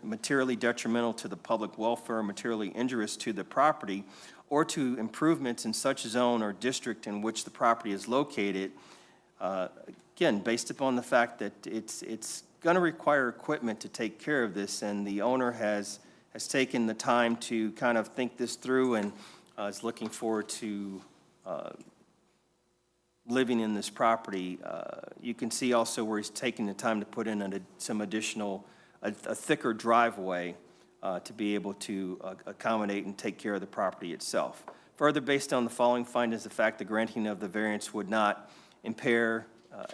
B: materially detrimental to the public welfare, materially injurious to the property, or to improvements in such zone or district in which the property is located. Again, based upon the fact that it's going to require equipment to take care of this, and the owner has taken the time to kind of think this through and is looking forward to living in this property. You can see also where he's taking the time to put in some additional, a thicker driveway to be able to accommodate and take care of the property itself. Further, based on the following findings, the fact the granting of the variance would not impair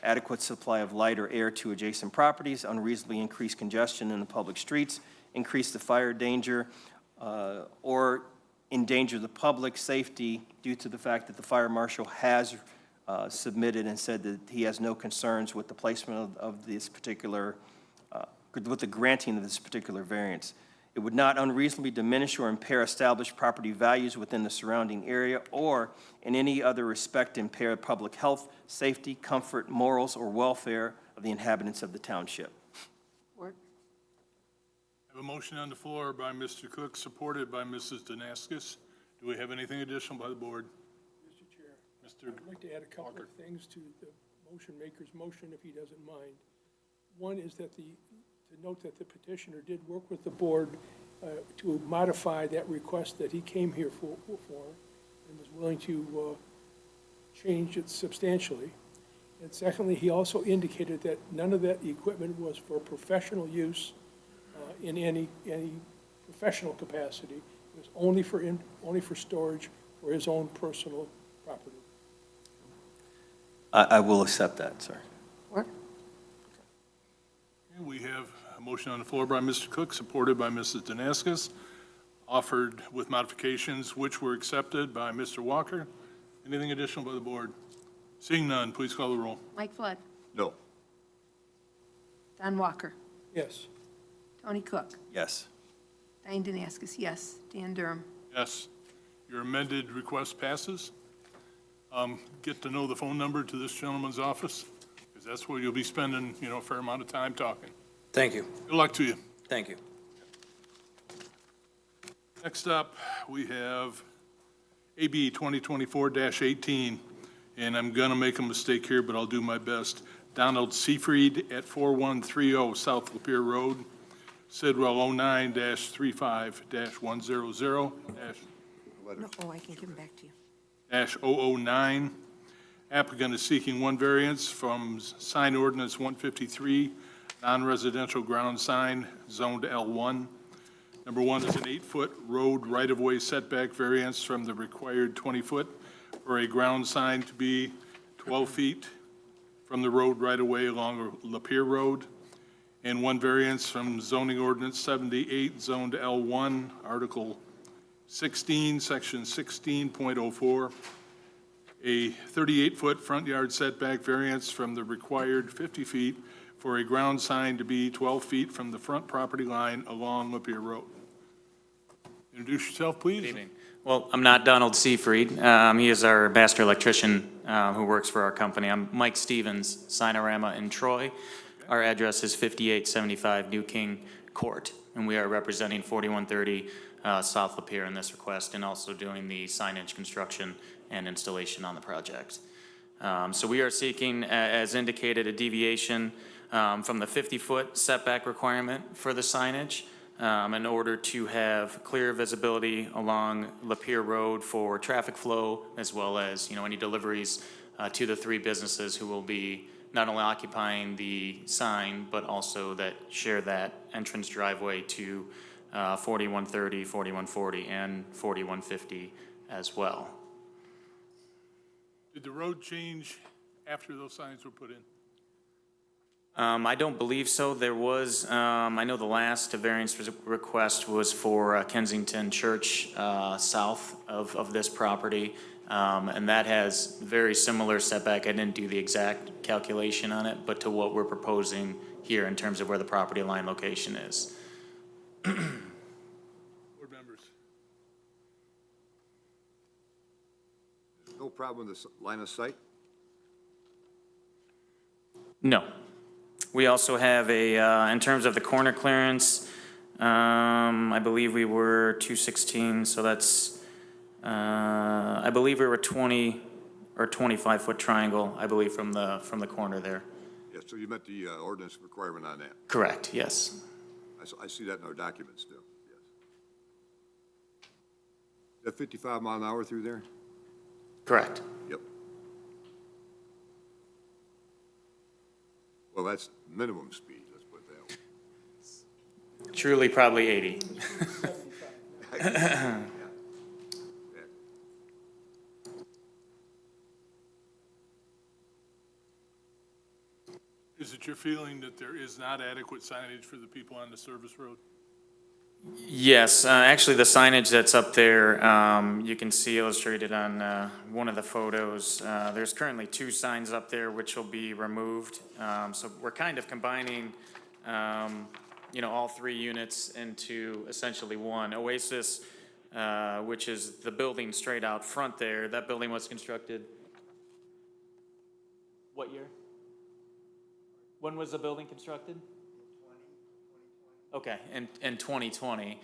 B: adequate supply of light or air to adjacent properties, unreasonably increase congestion in the public streets, increase the fire danger, or endanger the public safety due to the fact that the fire marshal has submitted and said that he has no concerns with the placement of this particular, with the granting of this particular variance. It would not unreasonably diminish or impair established property values within the surrounding area, or in any other respect impair public health, safety, comfort, morals, or welfare of the inhabitants of the township.
D: Ward?
C: I have a motion on the floor by Mr. Cook, supported by Mrs. Danaskis. Do we have anything additional by the board?
F: Mr. Chair,
C: Mr.
F: I'd like to add a couple of things to the motion maker's motion, if he doesn't mind. One is that to note that the petitioner did work with the board to modify that request that he came here for and was willing to change it substantially. And secondly, he also indicated that none of that equipment was for professional use in any professional capacity. It was only for storage for his own personal property.
B: I will accept that, sir.
D: Ward?
C: Okay, we have a motion on the floor by Mr. Cook, supported by Mrs. Danaskis, offered with modifications which were accepted by Mr. Walker. Anything additional by the board? Seeing none, please call the roll.
D: Mike Flood?
A: No.
D: Don Walker?
F: Yes.
D: Tony Cook?
B: Yes.
D: Diane Danaskis, yes. Dan Durham?
C: Yes. Your amended request passes. Get to know the phone number to this gentleman's office, because that's where you'll be spending, a fair amount of time talking.
H: Thank you.
C: Good luck to you.
H: Thank you.
C: Next up, we have AB 2024-18, and I'm going to make a mistake here, but I'll do my best. Donald Seafried at 4130 South Lapeer Road, Sidwell 09-35-100
D: No, I can give them back to you.
C: -009. Applicant is seeking one variance from sign ordinance 153, non-residential ground sign, zoned L1. Number one is an 8-foot road right-of-way setback variance from the required 20-foot for a ground sign to be 12 feet from the road right-of-way along Lapeer Road. and one variance from zoning ordinance 78, zoned L1, Article 16, Section 16.04, a 38-foot front yard setback variance from the required 50 feet for a ground sign to be 12 feet from the front property line along Lapeer Road. Introduce yourself, please.
I: Good evening. Well, I'm not Donald Seafried. He is our master electrician who works for our company. I'm Mike Stevens, Sinorama in Troy. Our address is 5875 New King Court, and we are representing 4130 South Lapeer in this request, and also doing the signage construction and installation on the project. So we are seeking, as indicated, a deviation from the 50-foot setback requirement for the signage in order to have clear visibility along Lapeer Road for traffic flow, as well as, any deliveries to the three businesses who will be not only occupying the sign, but also that share that entrance driveway to 4130, 4140, and 4150 as well.
C: Did the road change after those signs were put in?
I: I don't believe so. There was, I know the last variance request was for Kensington Church south of this property, and that has very similar setback. I didn't do the exact calculation on it, but to what we're proposing here in terms of where the property line location is.
C: Board members?
A: No problem with the line of sight?
I: No. We also have in terms of the corner clearance, I believe we were 216, so that's, I believe we were 20 or 25-foot triangle, I believe, from the corner there.
A: Yeah, so you met the ordinance requirement on that.
I: Correct, yes.
A: I see that in our documents still, yes. That 55 mile an hour through there?
I: Correct.
A: Yep. Well, that's minimum speed, let's put it that way.
I: Truly probably 80.
A: Yeah.
C: Is it your feeling that there is not adequate signage for the people on the service road?
I: Yes, actually the signage that's up there, you can see illustrated on one of the photos. There's currently 2 signs up there which will be removed. So we're kind of combining, all 3 units into essentially one. Oasis, which is the building straight out front there, that building was constructed, what year? When was the building constructed? Okay, in 2020.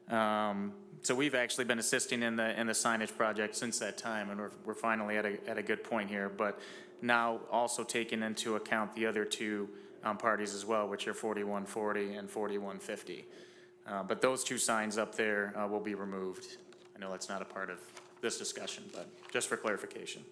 I: So we've actually been assisting in the signage project since that time, and we're finally at a good point here. But now also taking into account the other 2 parties as well, which are 4140 and 4150. But those 2 signs up there will be removed. I know that's not a part of this discussion, but just for clarification.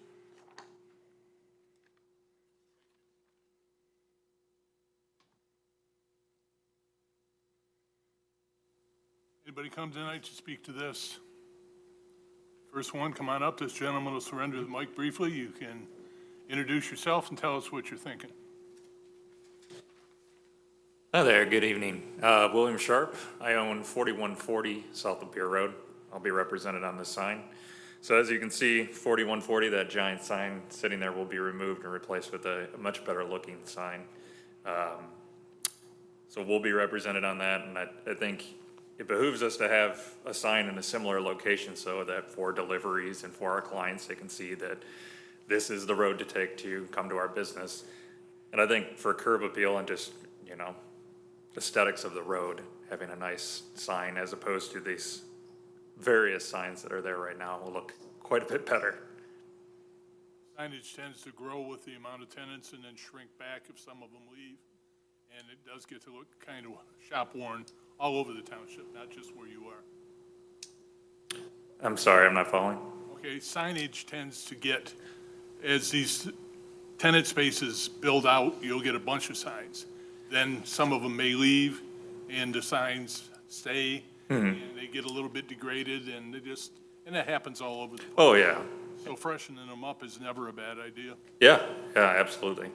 C: Anybody come tonight to speak to this? First one, come on up. This gentleman will surrender the mic briefly. You can introduce yourself and tell us what you're thinking.
J: Hi there, good evening. William Sharp. I own 4140 South Lapeer Road. I'll be represented on this sign. So as you can see, 4140, that giant sign sitting there will be removed and replaced with a much better looking sign. So we'll be represented on that, and I think it behooves us to have a sign in a similar location so that for deliveries and for our clients, they can see that this is the road to take to come to our business. And I think for curb appeal and just, aesthetics of the road, having a nice sign as opposed to these various signs that are there right now will look quite a bit better.
C: Signage tends to grow with the amount of tenants and then shrink back if some of them leave. And it does get to look kind of shop worn all over the township, not just where you are.
J: I'm sorry, I'm not following.
C: Okay, signage tends to get, as these tenant spaces build out, you'll get a bunch of signs. Then some of them may leave and the signs stay and they get a little bit degraded and that happens all over the place.
J: Oh, yeah.
C: So freshening them up is never a bad idea.
J: Yeah, absolutely.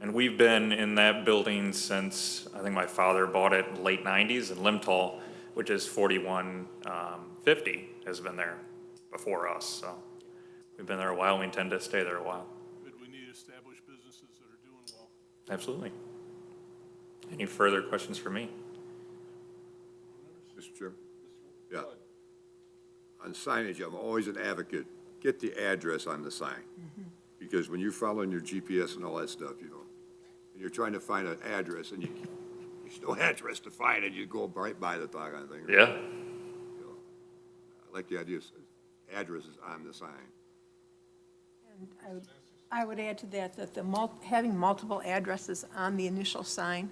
J: And we've been in that building since, I think my father bought it in late 90s, and Limtall, which is 4150, has been there before us, so we've been there a while, we intend to stay there a while.
C: Good, we need established businesses that are doing well.
J: Absolutely. Any further questions for me?
A: Mr. Chairman? Yeah. On signage, I'm always an advocate, get the address on the sign. Because when you're following your GPS and all that stuff, you know, and you're trying to find an address and there's no address to find and you go right by the doggone thing.
J: Yeah.
A: You know, I like the idea of addresses on the sign.
D: And I would add to that, that having multiple addresses on the initial sign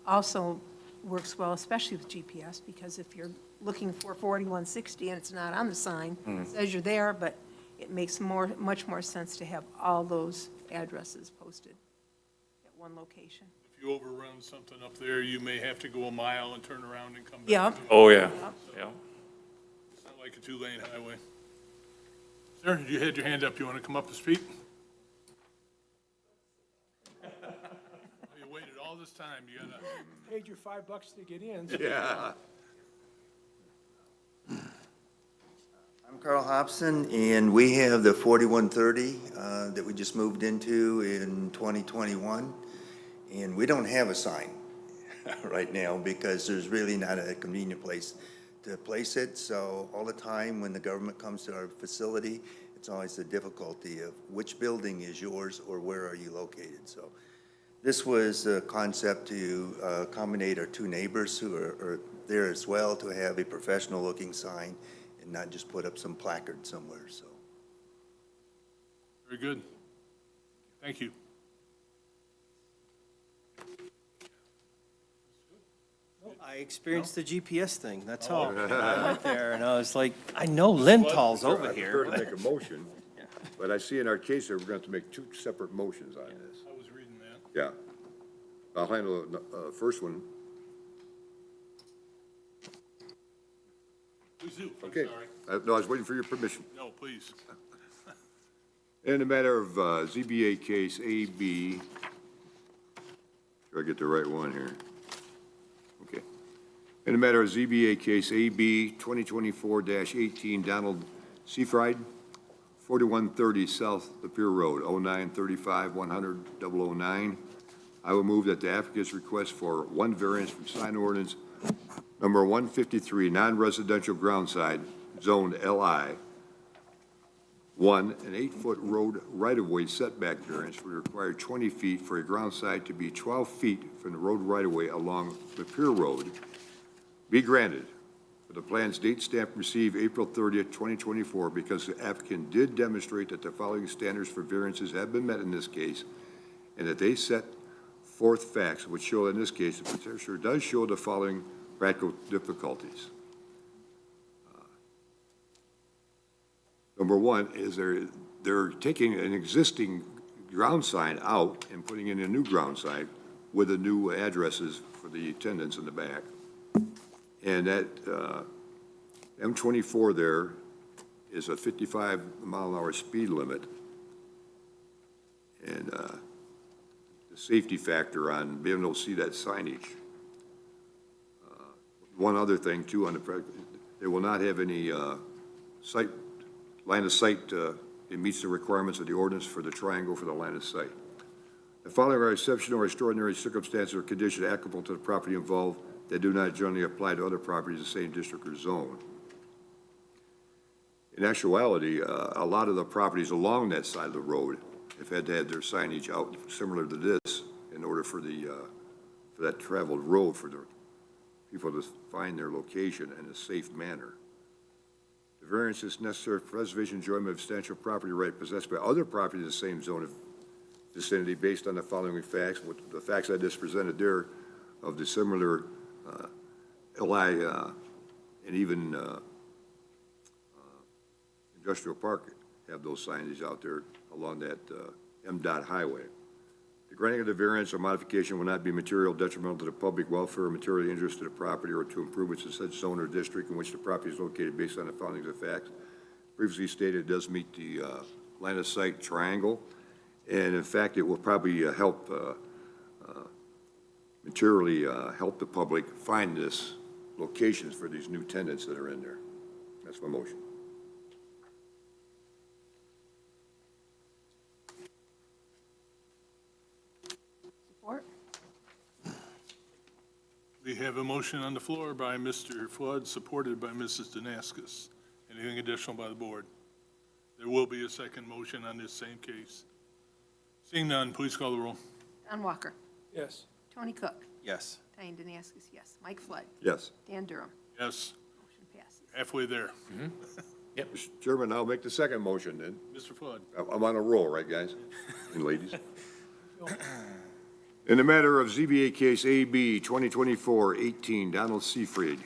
D: also works well, especially with GPS, because if you're looking for 4160 and it's not on the sign, it says you're there, but it makes much more sense to have all those addresses posted at one location.
C: If you overrun something up there, you may have to go a mile and turn around and come back.
D: Yep.
J: Oh, yeah, yeah.
C: It's not like a two-lane highway. Sir, you had your hand up. You want to come up and speak? You waited all this time. You gotta.
F: Paid you $5 to get in.
A: Yeah.
K: I'm Carl Hobson, and we have the 4130 that we just moved into in 2021, and we don't have a sign right now because there's really not a convenient place to place it. So all the time when the government comes to our facility, it's always the difficulty of which building is yours or where are you located. So this was a concept to accommodate our two neighbors who are there as well, to have a professional-looking sign and not just put up some placard somewhere, so.
C: Very good. Thank you.
B: I experienced the GPS thing, that's all. I went there and I was like, I know Lintall's over
A: I'm
B: here.
A: prepared to make a motion, but I see in our case here, we're going to have to make two separate motions on this.
C: I was reading that.
A: Yeah. I'll handle the first one.
C: Please do. I'm
A: Okay.
C: sorry.
A: No, I was waiting for your permission.
C: No, please.
A: In the matter of ZBA case AB, sure I get the right one here. Okay. In the matter of ZBA case AB 2024-18, Donald Seafried, 4130 South Lapeer Road, 0935-100-009. I will move that the applicant's request for one variance from sign ordinance number 153, non-residential ground side, zoned LI, 1, an 8-foot road right-of-way setback variance would require 20 feet for a ground side to be 12 feet from the road right-of-way along Lapeer Road, be granted for the plan's date stamp received April 30th, 2024, because the applicant did demonstrate that the following standards for variances have been met in this case, and that they set forth facts which show in this case the petitioner does show the following practical difficulties. Number one is they're taking an existing ground sign out and putting in a new ground sign with the new addresses for the attendants in the back. And that M24 there is a 55-mile-an-hour speed limit. And the safety factor on being able to see that signage. One other thing, too, on the, they will not have any line of sight, it meets the requirements of the ordinance for the triangle for the line of sight. The following are exceptional or extraordinary circumstances or conditions applicable to the property involved that do not generally apply to other properties in the same district or zone. In actuality, a lot of the properties along that side of the road have had to have their signage out similar to this in order for for that traveled road for the people to find their location in a safe manner. The variance is necessary for preservation and enjoyment of substantial property right possessed by other properties in the same zone of vicinity based on the following facts. The facts I just presented there of the similar LI and even industrial park have those signage out there along that MDOT highway. The granting of the variance or modification will not be material detrimental to the public welfare or material interest to the property or to improvements in such zone or district in which the property is located based on the following facts. Previously stated, it does meet the line of sight triangle, And in fact, it will probably help, materially help the public find this locations for these new tenants that are in there. That's my motion.
D: Support?
C: We have a motion on the floor by Mr. Flood, supported by Mrs. Danaskis. Anything additional by the board? There will be a second motion on this same case. Seeing none, please call the roll.
D: Don Walker.
F: Yes.
D: Tony Cook.
B: Yes.
D: Diane Danaskus, yes. Mike Flood.
A: Yes.
D: Dan Durham.
C: Yes,
D: Motion passes.
C: halfway there.
A: Mr. Chairman, I'll make the second motion then.
C: Mr. Flood.
A: I'm on a roll, right, guys and ladies? In the matter of ZBA case AB 2024-18, Donald Seafried,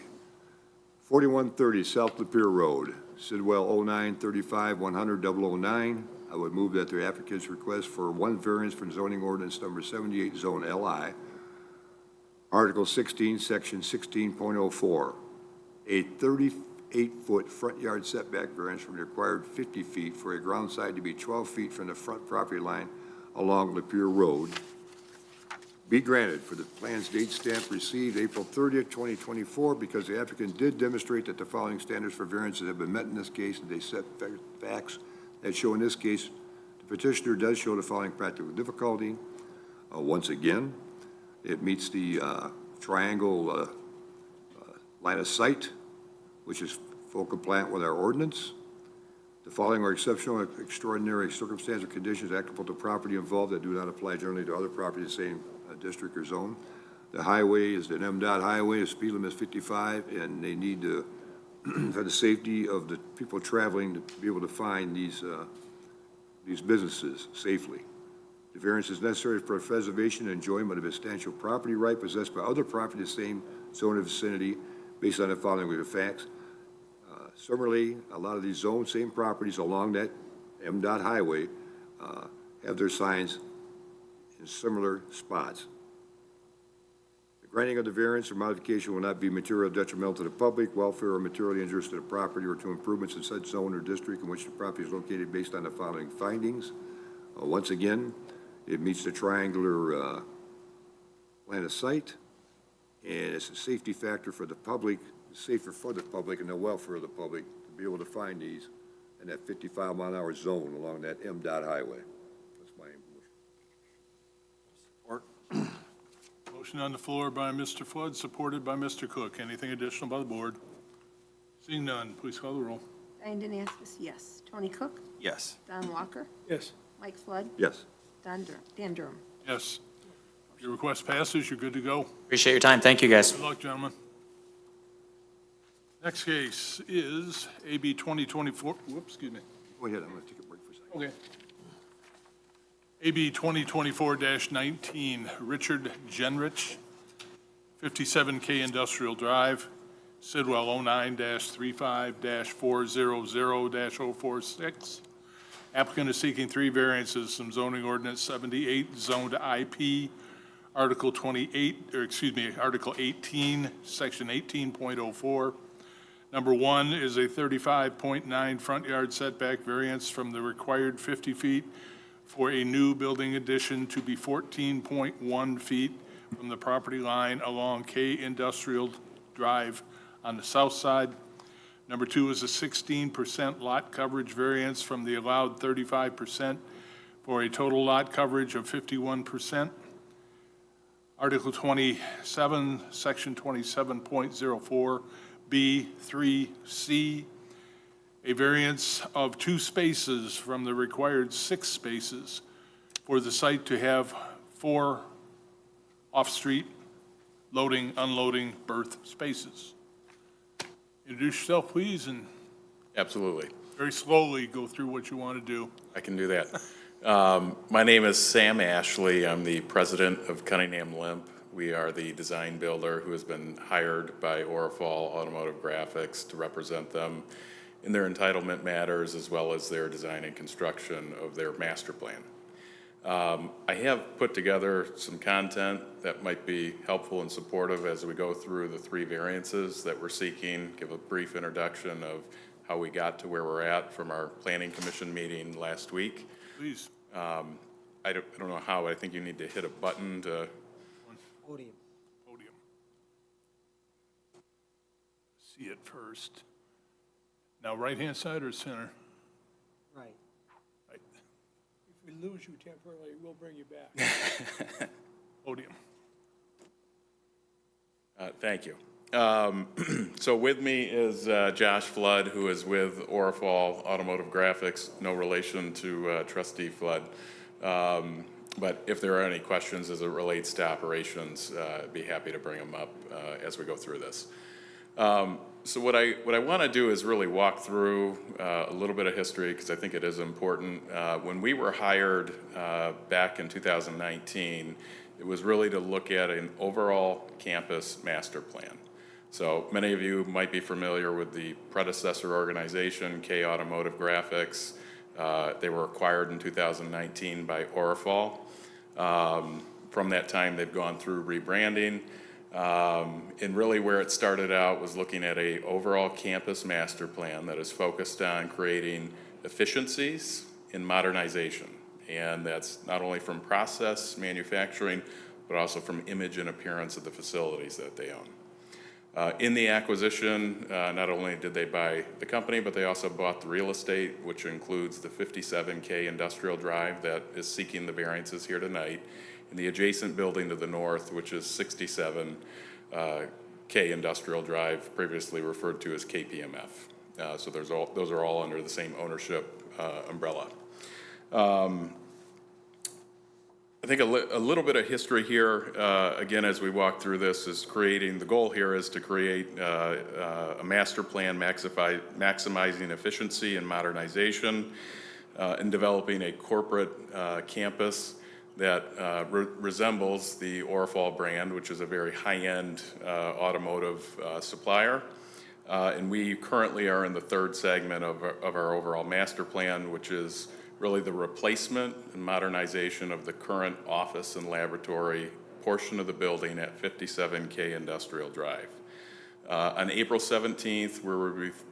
A: 4130 South Lapeer Road, Sidwell 09-35-100-009. I would move that the applicant's request for one variance from zoning ordinance number 78, Zone LI, Article 16, Section 16.04, a 38-foot front yard setback variance from the required 50 feet for a ground side to be 12 feet from the front property line along Lapeer Road, be granted for the plan's date stamp received April 30th, 2024, because the applicant did demonstrate that the following standards for variances have been met in this case, and they set facts that show in this case the petitioner does show the following practical difficulty. Once again, it meets the triangle line of sight, which is full compliant with our ordinance. The following are exceptional and extraordinary circumstances or conditions applicable to property involved that do not apply generally to other property in the same district or zone. The highway is an MDOT highway, the speed limit is 55, and they need to, for the safety of the people traveling, to be able to find these businesses safely. The variance is necessary for preservation and enjoyment of a substantial property right possessed by other property in the same zone or vicinity based on the following facts. Similarly, a lot of these zones, same properties along that MDOT highway have their signs in similar spots. The granting of the variance or modification will not be material detrimental to the public welfare or materially injurious to the property or to improvements in such zone or district in which the property is located based on the following findings. Once again, it meets the triangular line of sight, and it's a safety factor for the public, safer for the public and the welfare of the public to be able to find these in that 55-mile-an-hour zone along that MDOT highway. That's my motion.
C: Motion on the floor by Mr. Flood, supported by Mr. Cook. Anything additional by the board? Seeing none, please call the roll.
D: Diane Danaskus, yes. Tony Cook.
B: Yes.
D: Don Walker.
F: Yes.
D: Mike Flood.
A: Yes.
D: Dan Durham.
C: Yes. Your request passes, you're good to go.
I: Appreciate your time. Thank you, guys.
C: Good luck, gentlemen. Next case is AB 2024, whoops, excuse me.
A: Go ahead, I'm going to take a break for a second.
C: Okay. AB 2024-19, Richard Genrich, 57K Industrial Drive, Sidwell 09-35-400-046. Applicant is seeking three variances from zoning ordinance 78, zoned IP, Article 18, Section 18.04. Number one is a 35.9 front yard setback variance from the required 50 feet for a new building addition to be 14.1 feet from the property line along K Industrial Drive on the south side. Number two is a 16% lot coverage variance from the allowed 35% for a total lot coverage of 51%. Article 27, Section 27.04, B3C, a variance of 2 spaces from the required 6 spaces for the site to have 4 off-street loading, unloading berth spaces. Introduce yourself, please, and
L: Absolutely.
C: very slowly go through what you want to do.
L: I can do that. My name is Sam Ashley. I'm the president of Cunningham Limp. We are the design builder who has been hired by Orifal Automotive Graphics to represent them in their entitlement matters as well as their design and construction of their master plan. I have put together some content that might be helpful and supportive as we go through the 3 variances that we're seeking, give a brief introduction of how we got to where we're at from our planning commission meeting last week.
C: Please.
L: I don't know how, I think you need to hit a button to,
G: Podium.
C: Podium. See it first. Now, right-hand side or center?
G: Right.
C: Right.
F: If we lose you temporarily, we'll bring you back.
C: Podium.
L: thank you. So with me is Josh Flood, who is with Orifal Automotive Graphics, no relation to trustee Flood. But if there are any questions as it relates to operations, I'd be happy to bring them up as we go through this. So what I want to do is really walk through a little bit of history, because I think it is important. When we were hired back in 2019, it was really to look at an overall campus master plan. So many of you might be familiar with the predecessor organization, K Automotive Graphics. They were acquired in 2019 by Orifal. From that time, they've gone through rebranding. And really where it started out was looking at a overall campus master plan that is focused on creating efficiencies and modernization. And that's not only from process manufacturing, but also from image and appearance of the facilities that they own. In the acquisition, not only did they buy the company, but they also bought the real estate, which includes the 57K Industrial Drive that is seeking the variances here tonight, and the adjacent building to the north, which is 67K Industrial Drive, previously referred to as KPMF. So those are all under the same ownership umbrella. I think a little bit of history here, again, as we walk through this, is the goal here is to create a master plan maximizing efficiency and modernization, and developing a corporate campus that resembles the Orifal brand, which is a very high-end automotive supplier. And we currently are in the third segment of our overall master plan, which is really the replacement and modernization of the current office and laboratory portion of the building at 57K Industrial Drive. On April 17th,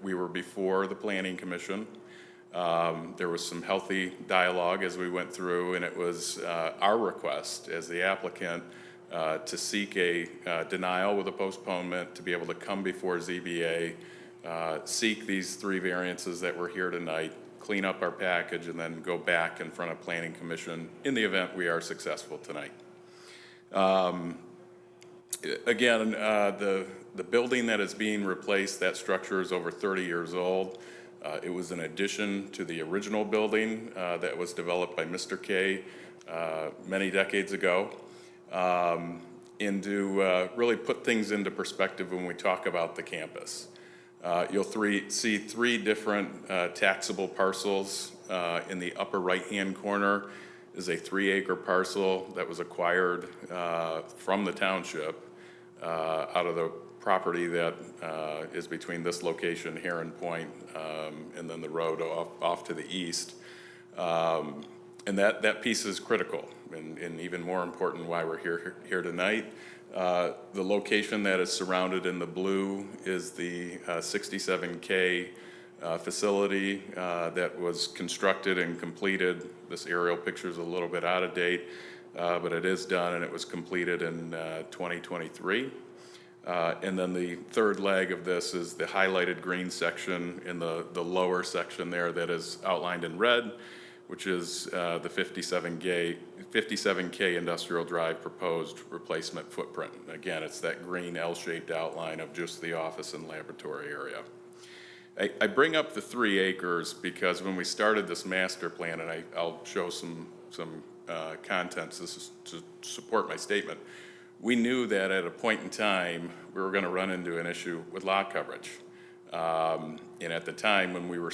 L: we were before the Planning Commission. There was some healthy dialogue as we went through, and it was our request as the applicant to seek a denial with a postponement to be able to come before ZBA, seek these 3 variances that were here tonight, clean up our package, and then go back in front of Planning Commission in the event we are successful tonight. Again, the building that is being replaced, that structure is over 30 years old. It was an addition to the original building that was developed by Mr. K many decades ago. And to really put things into perspective when we talk about the campus. You'll see 3 different taxable parcels. In the upper right-hand corner is a 3-acre parcel that was acquired from the township out of the property that is between this location, Heron Point, and then the road off to the east. And that piece is critical, and even more important why we're here tonight. The location that is surrounded in the blue is the 67K facility that was constructed and completed. This aerial picture is a little bit out of date, but it is done, and it was completed in 2023. And then the third leg of this is the highlighted green section in the lower section there that is outlined in red, which is the 57K Industrial Drive proposed replacement footprint. Again, it's that green L-shaped outline of just the office and laboratory area. I bring up the 3 acres because when we started this master plan, and I'll show some contents, this is to support my statement, we knew that at a point in time, we were gonna run into an issue with lot coverage. And at the time when we were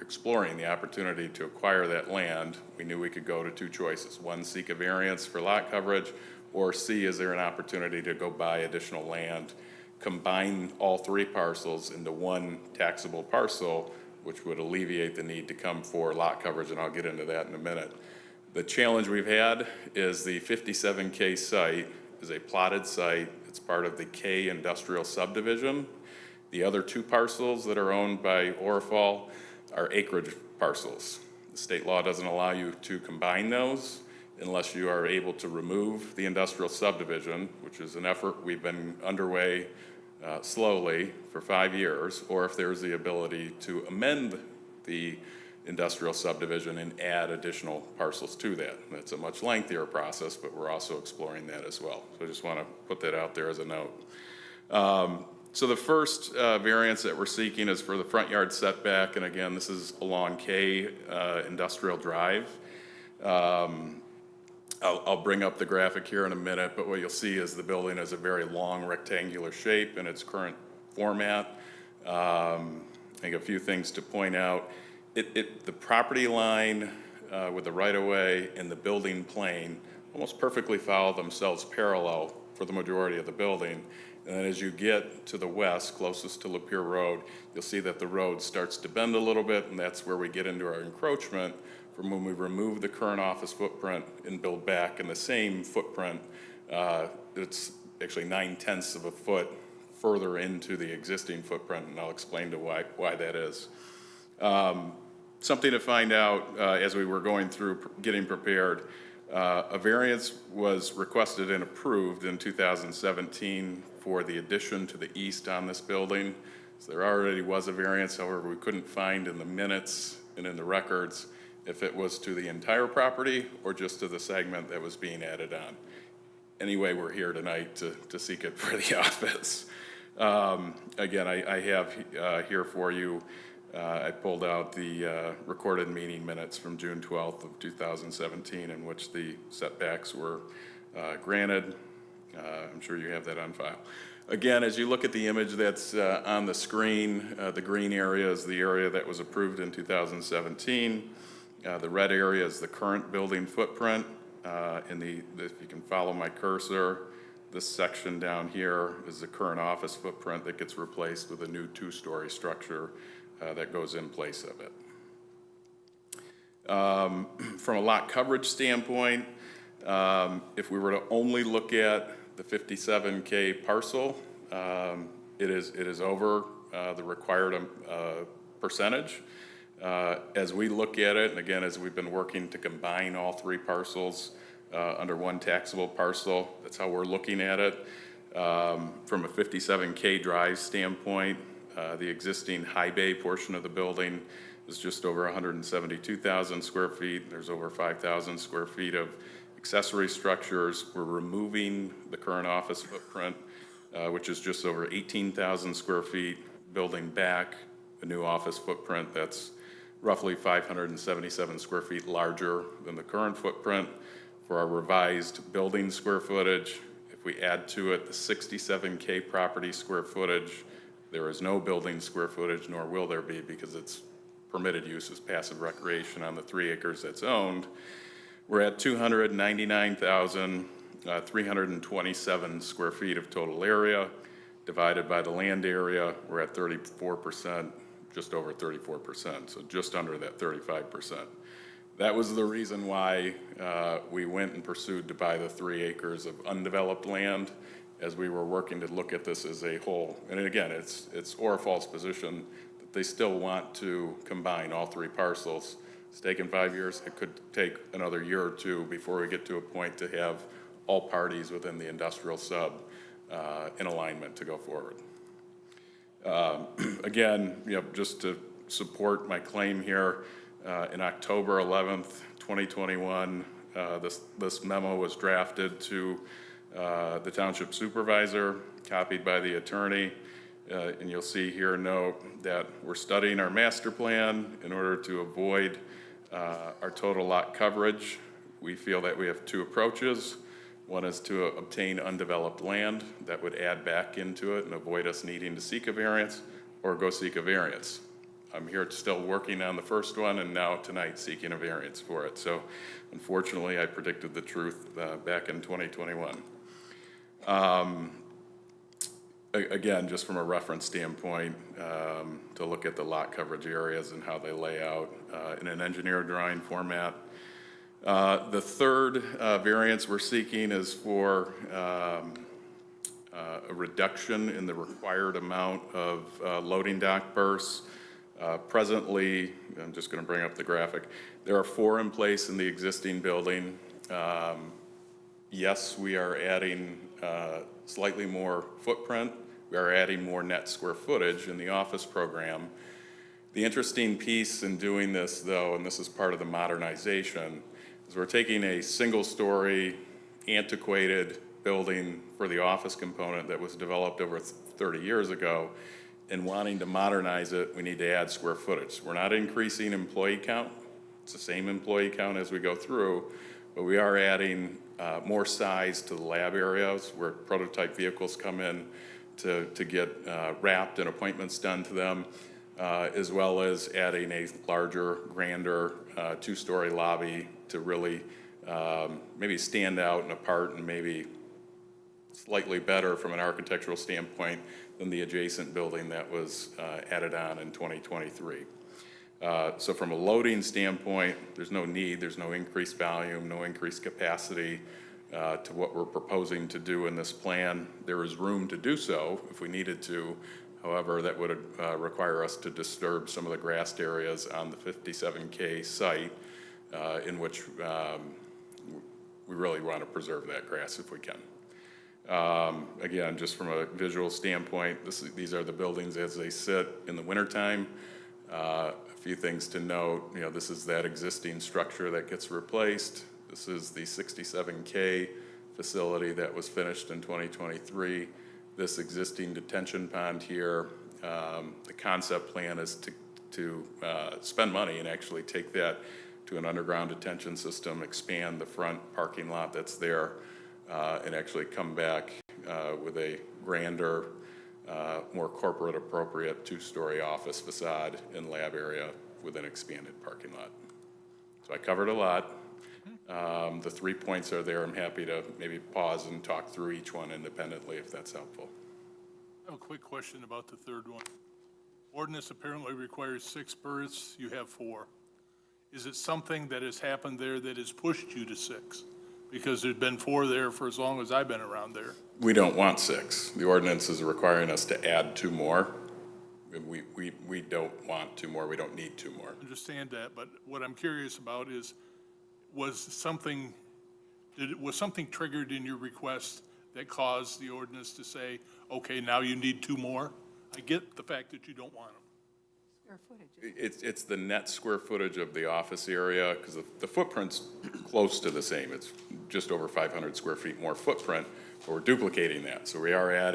L: exploring the opportunity to acquire that land, we knew we could go to 2 choices. 1, seek a variance for lot coverage, or C, is there an opportunity to go buy additional land, combine all 3 parcels into 1 taxable parcel, which would alleviate the need to come for lot coverage, and I'll get into that in a minute. The challenge we've had is the 57K site is a plotted site. It's part of the K Industrial Subdivision. The other 2 parcels that are owned by Orifal are acreage parcels. The state law doesn't allow you to combine those, unless you are able to remove the industrial subdivision, which is an effort we've been underway slowly for 5 years, or if there's the ability to amend the industrial subdivision and add additional parcels to that. That's a much lengthier process, but we're also exploring that as well. So I just want to put that out there as a note. So the first variance that we're seeking is for the front yard setback, and again, this is along K Industrial Drive. I'll bring up the graphic here in a minute, but what you'll see is the building is a very long rectangular shape in its current format. I think a few things to point out. The property line with the right-of-way and the building plane almost perfectly follow themselves parallel for the majority of the building. And then as you get to the west, closest to Lapeer Road, you'll see that the road starts to bend a little bit, and that's where we get into our encroachment from when we remove the current office footprint and build back in the same footprint. It's actually 9/10 of a foot further into the existing footprint, and I'll explain to why that is. Something to find out as we were going through getting prepared. A variance was requested and approved in 2017 for the addition to the east on this building. So there already was a variance, however, we couldn't find in the minutes and in the records if it was to the entire property or just to the segment that was being added on. Anyway, we're here tonight to seek it for the office. Again, I have here for you, I pulled out the recorded meeting minutes from June 12th of 2017 in which the setbacks were granted. I'm sure you have that on file. Again, as you look at the image that's on the screen, the green area is the area that was approved in 2017. The red area is the current building footprint. If you can follow my cursor, this section down here is the current office footprint that gets replaced with a new 2-story structure that goes in place of it. From a lot coverage standpoint, if we were to only look at the 57K parcel, it is over the required percentage. As we look at it, and again, as we've been working to combine all 3 parcels under one taxable parcel, that's how we're looking at it. From a 57K drive standpoint, the existing high bay portion of the building is just over 172,000 square feet. There's over 5,000 square feet of accessory structures. We're removing the current office footprint, which is just over 18,000 square feet, building back a new office footprint that's roughly 577 square feet larger than the current footprint. For our revised building square footage, if we add to it the 67K property square footage, there is no building square footage, nor will there be, because it's permitted use as passive recreation on the 3 acres that's owned. We're at 299,327 square feet of total area. Divided by the land area, we're at 34%, just over 34%, so just under that 35%. That was the reason why we went and pursued to buy the 3 acres of undeveloped land as we were working to look at this as a whole. And again, it's Orifal's position that they still want to combine all 3 parcels. It's taken 5 years. It could take another year or 2 before we get to a point to have all parties within the industrial sub in alignment to go forward. Again, just to support my claim here, in October 11th, 2021, this memo was drafted to the township supervisor, copied by the attorney, and you'll see here a note that we're studying our master plan in order to avoid our total lot coverage. We feel that we have 2 approaches. One is to obtain undeveloped land that would add back into it and avoid us needing to seek a variance, or go seek a variance. I'm here still working on the first one, and now tonight seeking a variance for it. So unfortunately, I predicted the truth back in 2021. Again, just from a reference standpoint, to look at the lot coverage areas and how they lay out in an engineer drawing format. The third variance we're seeking is for a reduction in the required amount of loading dock berths. Presently, I'm just going to bring up the graphic, there are 4 in place in the existing building. Yes, we are adding slightly more footprint. We are adding more net square footage in the office program. The interesting piece in doing this, though, and this is part of the modernization, is we're taking a single-story, antiquated building for the office component that was developed over 30 years ago, and wanting to modernize it, we need to add square footage. We're not increasing employee count. It's the same employee count as we go through, but we are adding more size to the lab areas where prototype vehicles come in to get wrapped and appointments done to them, as well as adding a larger, grander, two-story lobby to really maybe stand out and apart and maybe slightly better from an architectural standpoint than the adjacent building that was added on in 2023. So from a loading standpoint, there's no need, there's no increased volume, no increased capacity to what we're proposing to do in this plan. There is room to do so if we needed to. However, that would require us to disturb some of the grassed areas on the 57K site in which we really want to preserve that grass if we can. Again, just from a visual standpoint, these are the buildings as they sit in the wintertime. A few things to note, this is that existing structure that gets replaced. This is the 67K facility that was finished in 2023. This existing detention pond here, the concept plan is to spend money and actually take that to an underground detention system, expand the front parking lot that's there, and actually come back with a grander, more corporate appropriate two-story office facade and lab area with an expanded parking lot. So I covered a lot. The 3 points are there. I'm happy to maybe pause and talk through each one independently if that's helpful.
C: I have a quick question about the third one. Ordinance apparently requires 6 berths, you have 4. Is it something that has happened there that has pushed you to 6? Because there's been 4 there for as long as I've been around there.
L: We don't want 6. The ordinance is requiring us to add 2 more. We don't want 2 more. We don't need 2 more.
C: I understand that, but what I'm curious about is, was something triggered in your request that caused the ordinance to say, okay, now you need 2 more? I get the fact that you don't want them.
D: Square footage.
L: It's the net square footage of the office area, because the footprint's close to the same. It's just over 500 square feet more footprint, but we're duplicating that. So we are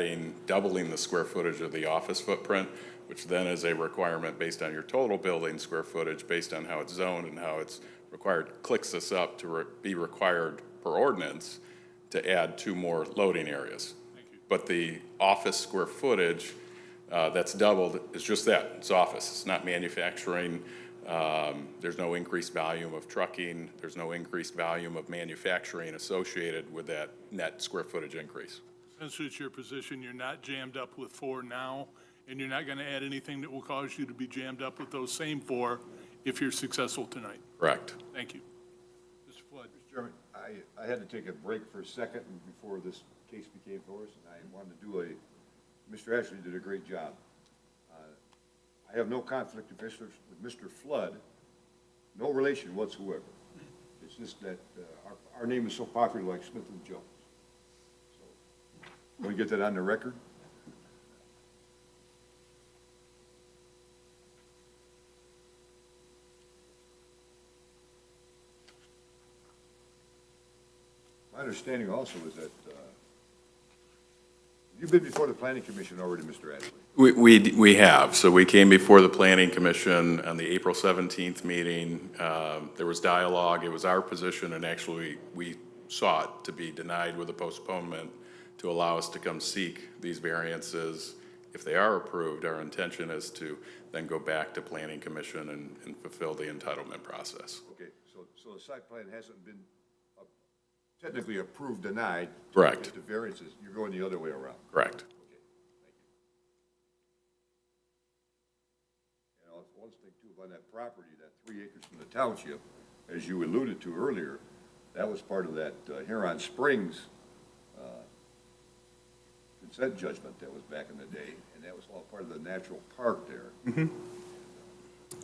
L: doubling the square footage of the office footprint, which then is a requirement based on your total building square footage, based on how it's zoned and how it's required, clicks us up to be required per ordinance to add 2 more loading areas.
C: Thank you.
L: But the office square footage that's doubled is just that, it's office, it's not manufacturing. There's no increased volume of trucking, there's no increased volume of manufacturing associated with that net square footage increase.
C: Since it's your position, you're not jammed up with 4 now, and you're not going to add anything that will cause you to be jammed up with those same 4 if you're successful tonight.
L: Correct.
C: Thank you. Mr. Flood.
A: Mr. Chairman, I had to take a break for a second before this case became for us, and I wanted to do Mr. Ashley did a great job. I have no conflict of interest with Mr. Flood, no relation whatsoever. It's just that our name is so popular like Smith and Jones. So, want to get that on the record? My understanding also is that you've been before the Planning Commission already, Mr. Ashley.
L: We have. So we came before the Planning Commission on the April 17th meeting. There was dialogue. It was our position, and actually we sought to be denied with a postponement to allow us to come seek these variances. If they are approved, our intention is to then go back to Planning Commission and fulfill the entitlement process.
A: Okay, so the site plan hasn't been technically approved, denied.
L: Correct.
A: The variances, you're going the other way around.
L: Correct.
A: Okay, thank you. And one thing too, about that property, that 3 acres from the township, as you alluded to earlier, that was part of that Huron Springs consent judgment that was back in the day, and that was all part of the natural park there.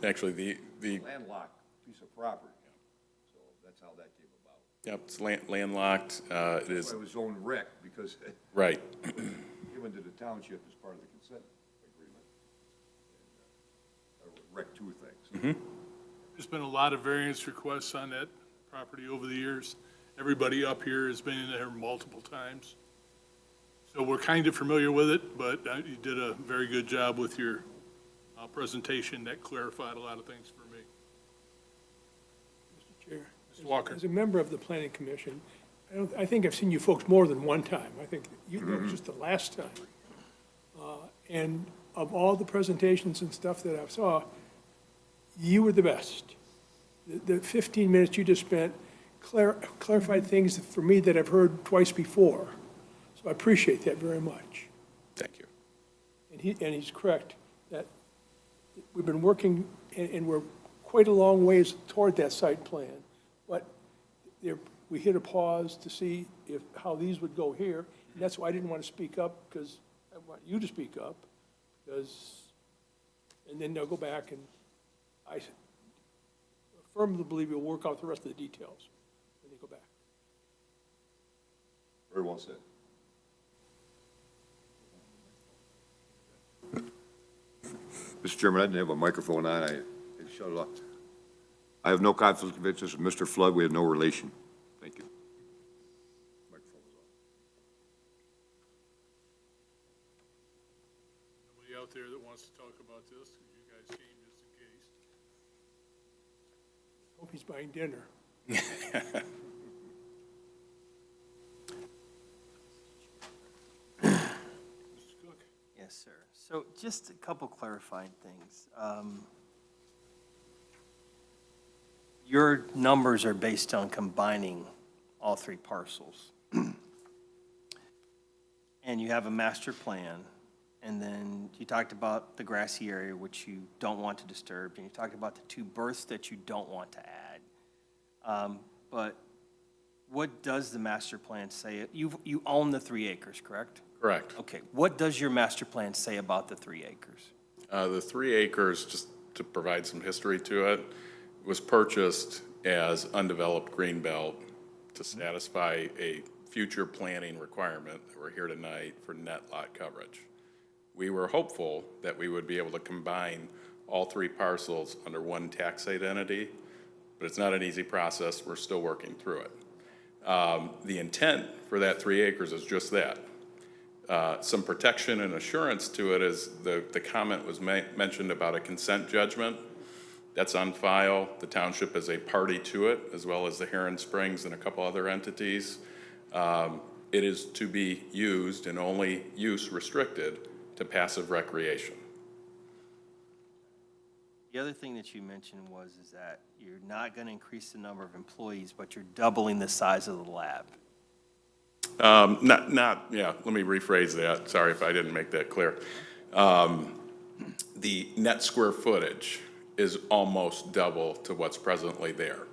L: Actually, the
A: Landlocked piece of property. So that's That's how that came about.
L: Yep, it's landlocked. It is,
A: It was zoned rec because it
L: right.
A: given to the township as part of the consent agreement. Rec two things.
C: There's been a lot of variance requests on that property over the years. Everybody up here has been in there multiple times. So we're kind of familiar with it, but you did a very good job with your presentation that clarified a lot of things for me.
F: Mr. Chair.
C: Mr. Walker.
F: As a member of the planning commission, I think I've seen you folks more than one time. I think it was just the last time. And of all the presentations and stuff that I saw, you were the best. The 15 minutes you just spent clarified things for me that I've heard twice before. So I appreciate that very much.
L: Thank you.
F: And he's correct, that we've been working, and we're quite a long ways toward that site plan. But we hit a pause to see how these would go here. And that's why I didn't want to speak up, because I want you to speak up, and then they'll go back, and I firmly believe you'll work out the rest of the details when they go back.
A: Very well said. Mr. Chairman, I didn't have a microphone on. I shut it off. I have no conflict of interest with Mr. Flood. We have no relation. Thank you. Microphone is off.
C: Somebody out there that wants to talk about this, you guys came just in case.
F: Hope he's buying dinner.
C: Mr. Cook?
B: Yes, sir. So just a couple clarifying things. Your numbers are based on combining all three parcels. And you have a master plan, and then you talked about the grassy area, which you don't want to disturb, and you talked about the two berths that you don't want to add. But what does the master plan say? You own the 3 acres, correct?
L: Correct.
B: Okay, what does your master plan say about the 3 acres?
L: The 3 acres, just to provide some history to it, was purchased as undeveloped greenbelt to satisfy a future planning requirement that we're here tonight for net lot coverage. We were hopeful that we would be able to combine all 3 parcels under one tax identity, but it's not an easy process. We're still working through it. The intent for that 3 acres is just that. Some protection and assurance to it is the comment was mentioned about a consent judgment. That's on file. The township is a party to it, as well as the Heron Springs and a couple other entities. It is to be used and only use restricted to passive recreation.
B: The other thing that you mentioned is that you're not going to increase the number of employees, but you're doubling the size of the lab.
L: Yeah, let me rephrase that. Sorry if I didn't make that clear. The net square footage is almost double to what's presently there.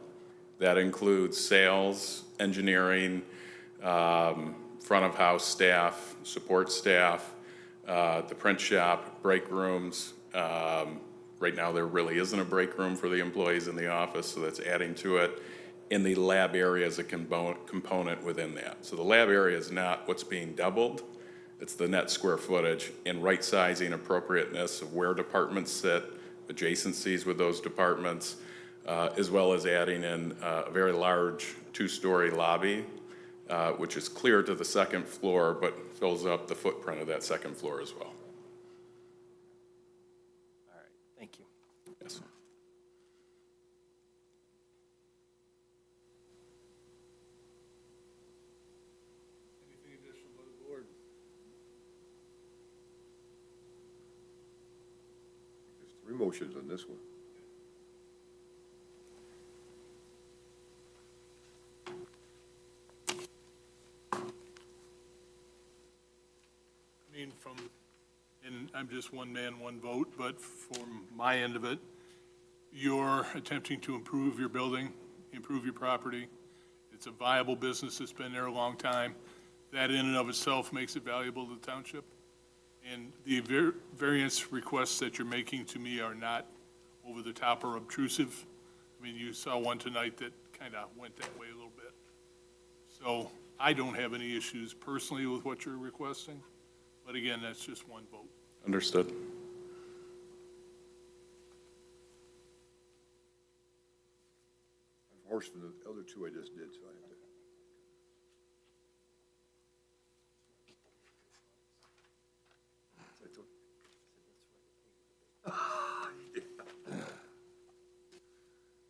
L: That includes sales, engineering, front of house staff, support staff, the print shop, break rooms. Right now, there really isn't a break room for the employees in the office, so that's adding to it. And the lab area is a component within that. So the lab area is not what's being doubled. It's the net square footage and right sizing appropriateness of where departments sit, adjacencies with those departments, as well as adding in a very large 2-story lobby, which is clear to the 2nd floor, but fills up the footprint of that 2nd floor as well.
B: All right, thank you.
L: Yes, sir.
C: Anything additional by the board?
A: There's 3 motions on this one.
C: I mean, and I'm just one man, one vote, but from my end of it, you're attempting to improve your building, improve your property. It's a viable business that's been there a long time. That in and of itself makes it valuable to the township. And the variance requests that you're making to me are not over the top or obtrusive. I mean, you saw one tonight that kind kind of went that way a little bit. So I don't have any issues personally with what you're requesting, but again, that's just one vote.
L: Understood.
A: I'm hoarse from the other two I just did, so I have to.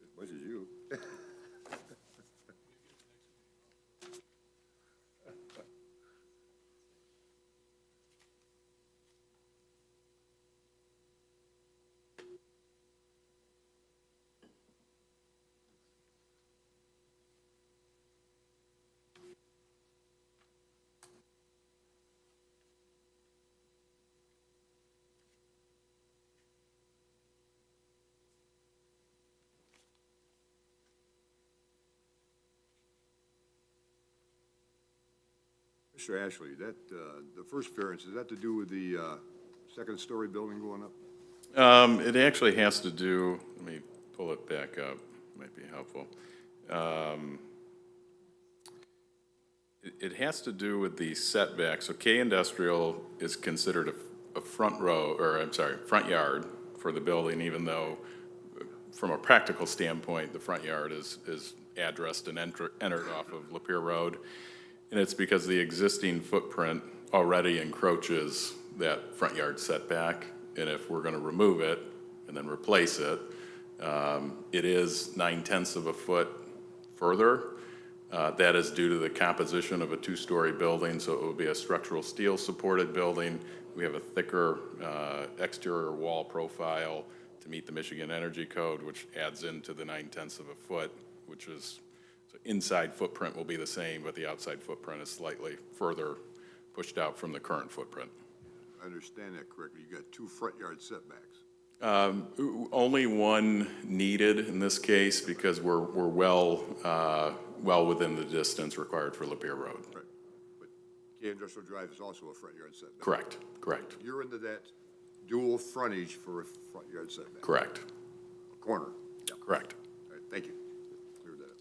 A: As much as you. Mr. Ashley, that, the first variance, is that to do with the second-story building going up?
L: It actually has to do, let me pull it back up, might be helpful. It has to do with the setback. So K Industrial is considered a front row, or I'm sorry, front yard for the building, even though from a practical standpoint, the front yard is addressed and entered off of Lapeer Road. And it's because the existing footprint already encroaches that front yard setback. And if we're gonna remove it and then replace it, it is 9/10 of a foot further. That is due to the composition of a two-story building, so it will be a structural steel supported building. We have a thicker exterior wall profile to meet the Michigan Energy Code, which adds into the 9/10 of a foot, which is, so inside footprint will be the same, but the outside footprint is slightly further pushed out from the current footprint.
A: I understand that correctly. You got two front yard setbacks.
L: Only one needed in this case because we're well within the distance required for Lapeer Road.
A: Right. But K Industrial Drive is also a front yard setback.
L: Correct, correct,
A: You're into that dual frontage for a front yard setback.
L: correct,
A: A corner. Yeah.
L: correct.
A: All right, thank you. Cleared that up.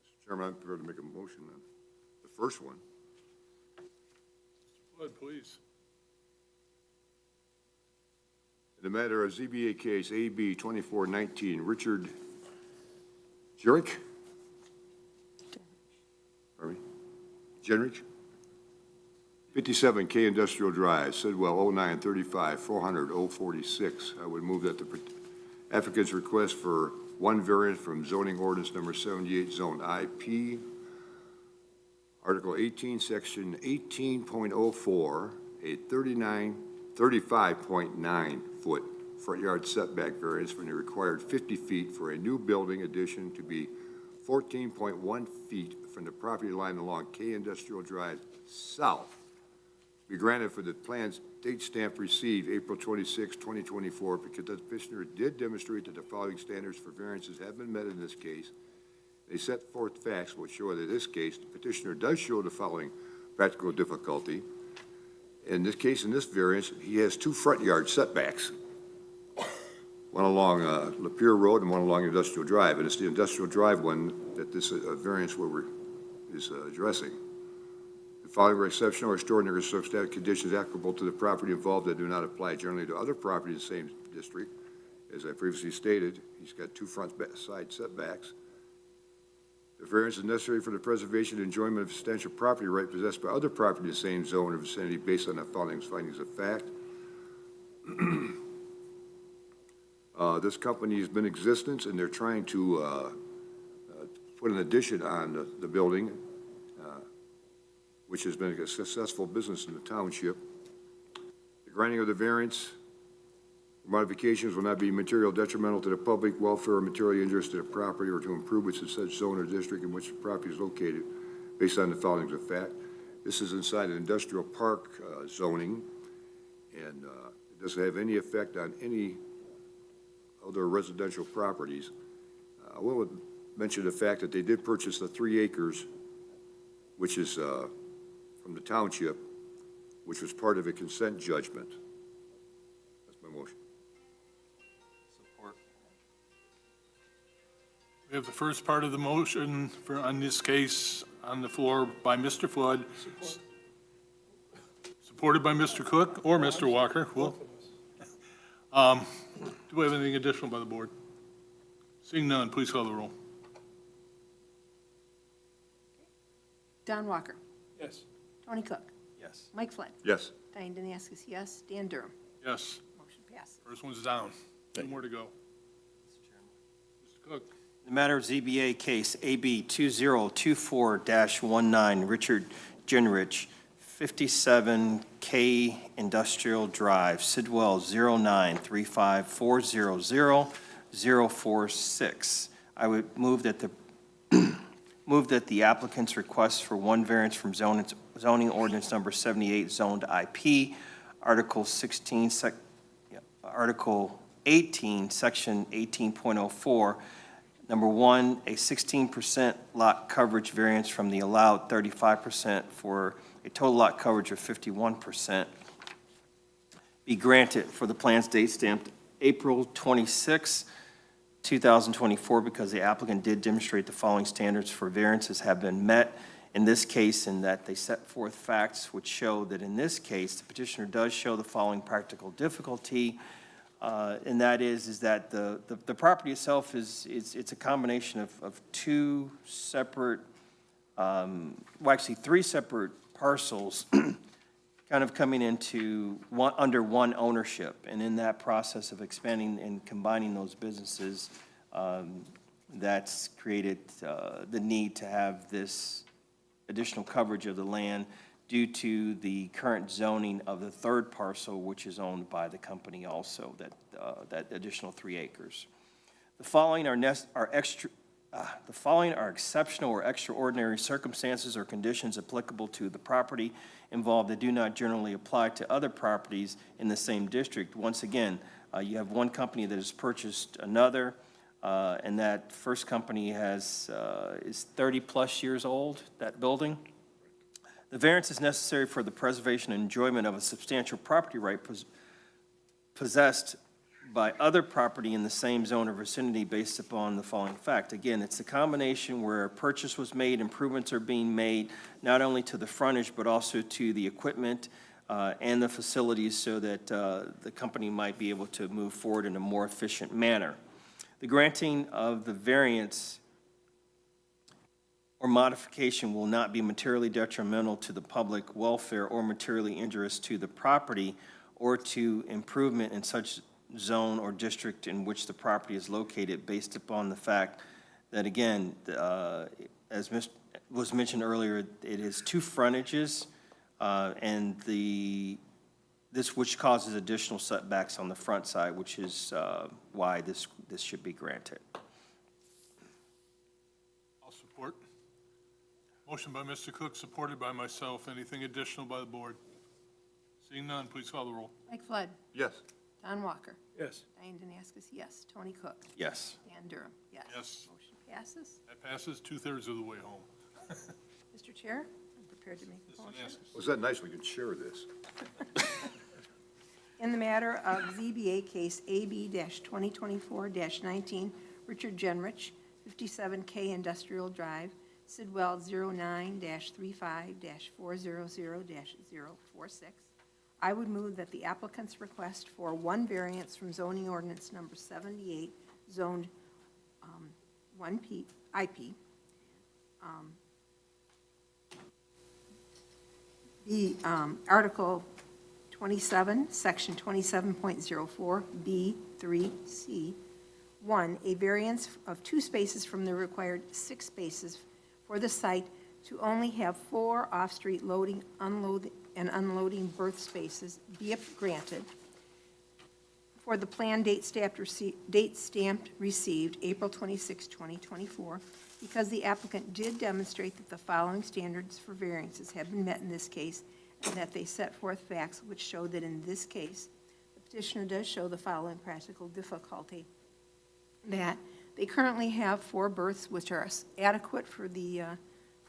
A: Mr. Chairman, I'm prepared to make a motion on the first one.
C: Go ahead, please.
A: In the matter of ZBA case AB 2419, Richard Jerick? Pardon me? Jenrich? 57 K Industrial Drive, Sidwell 0935 400 046. I would move that the applicant's request for one variance from zoning ordinance number 78, zone IP, Article 18, Section 18.04, a 35.9-foot front yard setback variance from the required 50 feet for a new building addition to be 14.1 feet from the property line along K Industrial Drive South. Be granted for the plans date stamp received April 26, 2024, because the petitioner did demonstrate that the following standards for variances have been met in this case. They set forth facts which show that in this case, the petitioner does show the following practical difficulty. In this case, in this variance, he has two front yard setbacks, one along Lapeer Road and one along Industrial Drive, and it's the Industrial Drive one that this variance is addressing. The following are exceptional or extraordinary substantive conditions applicable to the property involved that do not apply generally to other properties in the same district. As I previously stated, he's got two front side setbacks. The variance is necessary for the preservation and enjoyment of substantial property right possessed by other property in the same zone or vicinity based on the following findings of fact. This company has been in existence, and they're trying to put an addition on the building, which has been a successful business in the township. The granting of the variance modifications will not be material detrimental to the public welfare or material injurious to the property or to improvements in such zone or district in which the property is located, based on the following of fact. This is inside an industrial park zoning, and it doesn't have any effect on any other residential properties. I will mention the fact that they did purchase the 3 acres, which is from the township, which was part of a consent judgment. That's my motion.
C: We have the first part of the motion for, on this case, on the floor by Mr. Flood, supported by Mr. Cook or Mr. Walker. Well, do we have anything additional by the board? Seeing none, please call the roll.
D: Don Walker.
F: Yes.
D: Tony Cook.
B: Yes.
D: Mike Flood.
A: Yes.
D: Diane Danascus, yes. Dan Durham.
C: Yes,
D: Motion passes.
C: first one's down. Two more to go. Mr. Cook.
B: The matter of ZBA case AB 2024-19, Richard Ginrich, 57K Industrial Drive, Sidwell 09354000046. I would move that the move that the applicant's request for one variance from zoning ordinance number 78 zoned IP, Article 16, Article 18, Section 18.04, number one, a 16% lot coverage variance from the allowed 35% for a total lot coverage of 51%, be granted for the plans date stamped April 26, 2024, because the applicant did demonstrate the following standards for variances have been met in this case, in that they set forth facts which show that in this case, the petitioner does show the following practical difficulty, and that is that the property itself it's a combination of two separate, well, actually three separate parcels kind of coming into one, under one ownership. And in that process of expanding and combining those businesses, that's created the need to have this additional coverage of the land due to the current zoning of the third parcel, which is owned by the company also, that additional 3 acres. The following are exceptional or extraordinary circumstances or conditions applicable to the property involved that do not generally apply to other properties in the same district. Once again, you have one company that has purchased another, and that first company is 30-plus years old, that building. The variance is necessary for the preservation and enjoyment of a substantial property right possessed by other property in the same zone or vicinity based upon the following fact. Again, it's a combination where a purchase was made, improvements are being made, not only to the frontage, but also to the equipment and the facilities so that the company might be able to move forward in a more efficient manner. The granting of the variance or modification will not be materially detrimental to the public welfare or materially injurious to the property or to improvement in such zone or district in which the property is located, based upon the fact that, again, as was mentioned earlier, it is two frontages, and this which causes additional setbacks on the front side, which is why this should be granted.
C: I'll support. Motion by Mr. Cook, supported by myself. Anything additional by the board? Seeing none, please call the roll.
D: Mike Flood.
A: Yes.
D: Don Walker.
F: Yes.
D: Diane Danascus, yes. Tony Cook.
B: Yes.
D: Dan Durham, yes.
C: Yes.
D: Motion passes.
C: That passes 2/3 of the way home.
D: Mr. Chair, I'm prepared to make the
C: Mr.
D: motion.
C: Neskis.
A: Was that nice? We could share this.
D: In the matter of ZBA case AB-2024-19, Richard Genrich, 57K Industrial Drive, Sidwell 09-35-400-046. I would move that the applicant's request for one variance from zoning ordinance number 78, zoned 1P, IP, the Article 27, Section 27.04, B3C. 1, a variance of 2 spaces from the required 6 spaces for the site to only have 4 off-street loading, unloading berth spaces be granted for the planned date stamped received April 26, 2024, because the applicant did demonstrate that the following standards for variances have been met in this case, and that they set forth facts which show that in this case, the petitioner does show the following practical difficulty, that they currently have 4 berths which are adequate for the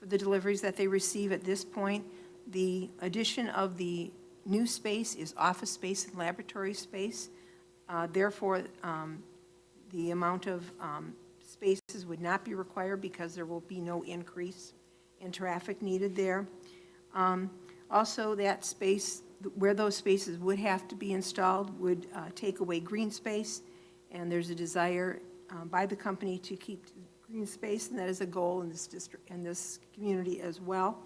D: deliveries that they receive at this point. The addition of the new space is office space and laboratory space. Therefore, the amount of spaces would not be required because there will be no increase in traffic needed there. Also, that space, where those spaces would have to be installed would take away green space, and there's a desire by the company to keep green space, and that is a goal in this district, in this community as well.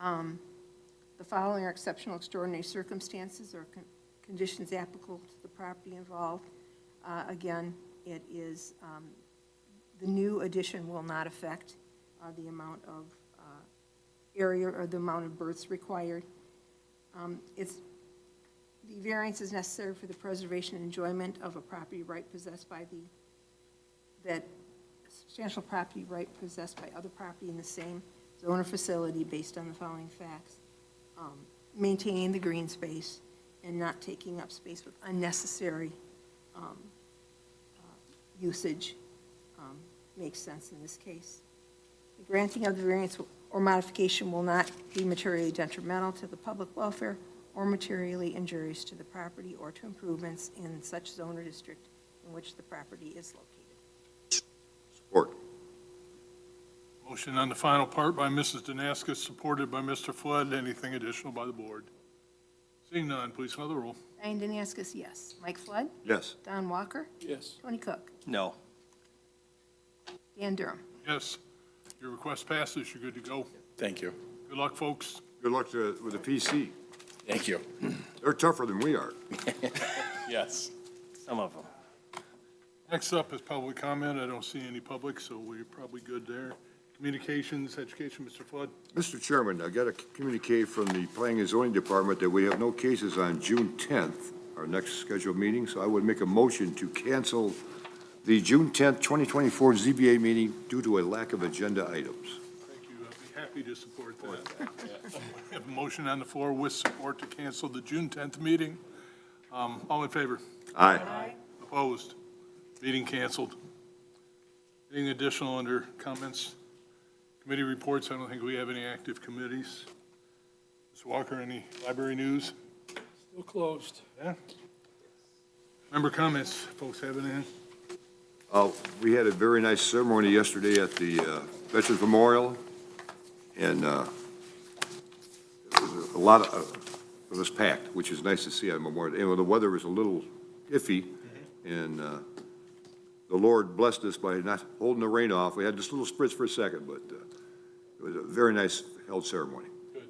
D: The following are exceptional, extraordinary circumstances or conditions applicable to the property involved. Again, it is, the new addition will not affect the amount of area or the amount of berths required. The variance is necessary for the preservation and enjoyment of a property right possessed by that substantial property right possessed by other property in the same zone or facility based on the following facts. Maintaining the green space and not taking up space with unnecessary usage makes sense in this case. The granting of the variance or modification will not be materially detrimental to the public welfare or materially injurious to the property or to improvements in such zone or district in which the property is located.
A: Support.
C: Motion on the final part by Mrs. Danaskis, supported by Mr. Flood. Anything additional by the board? Seeing none, please call the roll.
D: Diane Danaskis, yes. Mike Flood?
A: Yes.
D: Don Walker?
C: Yes.
D: Tony Cook?
B: No.
D: Dan Durham?
C: Yes. Your request passes. You're good to go.
L: Thank you.
C: Good luck, folks.
A: Good luck with the PC.
L: Thank you.
A: They're tougher than we are.
L: Yes.
B: Some of them.
C: Next up is public comment. I don't see any public, so we're probably good there. Communications, education, Mr. Flood.
A: Mr. Chairman, I got a communique from the Planning and Zoning Department that we have no cases on June 10th, our next scheduled meeting, so I would make a motion to cancel the June 10th, 2024 ZBA meeting due to a lack of agenda items.
C: Thank you. I'd be happy to support that. We have a motion on the floor with support to cancel the June 10th meeting. All in favor?
A: Aye.
C: Opposed? Meeting canceled. Anything additional under comments? Committee reports, I don't think we have any active committees. Ms. Walker, any library news?
F: Still closed.
C: Yeah? Member comments, folks have anything?
A: We had a very nice ceremony yesterday at the Veterans Memorial, and it was packed, which is nice to see on Memorial. And the weather was a little iffy, and the Lord blessed us by not holding the rain off. We had just little spritz for a second, but it was a very nice held ceremony.
C: Good.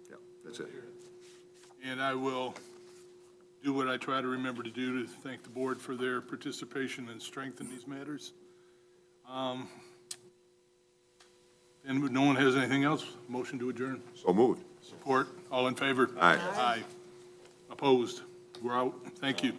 A: Yeah, that's it.
C: And I will do what I try to remember to do to thank the board for their participation and strength in these matters. And no one has anything else? Motion to adjourn.
A: So moved.
C: Support. All in favor?
A: Aye.
C: Aye. Opposed? We're out. Thank you.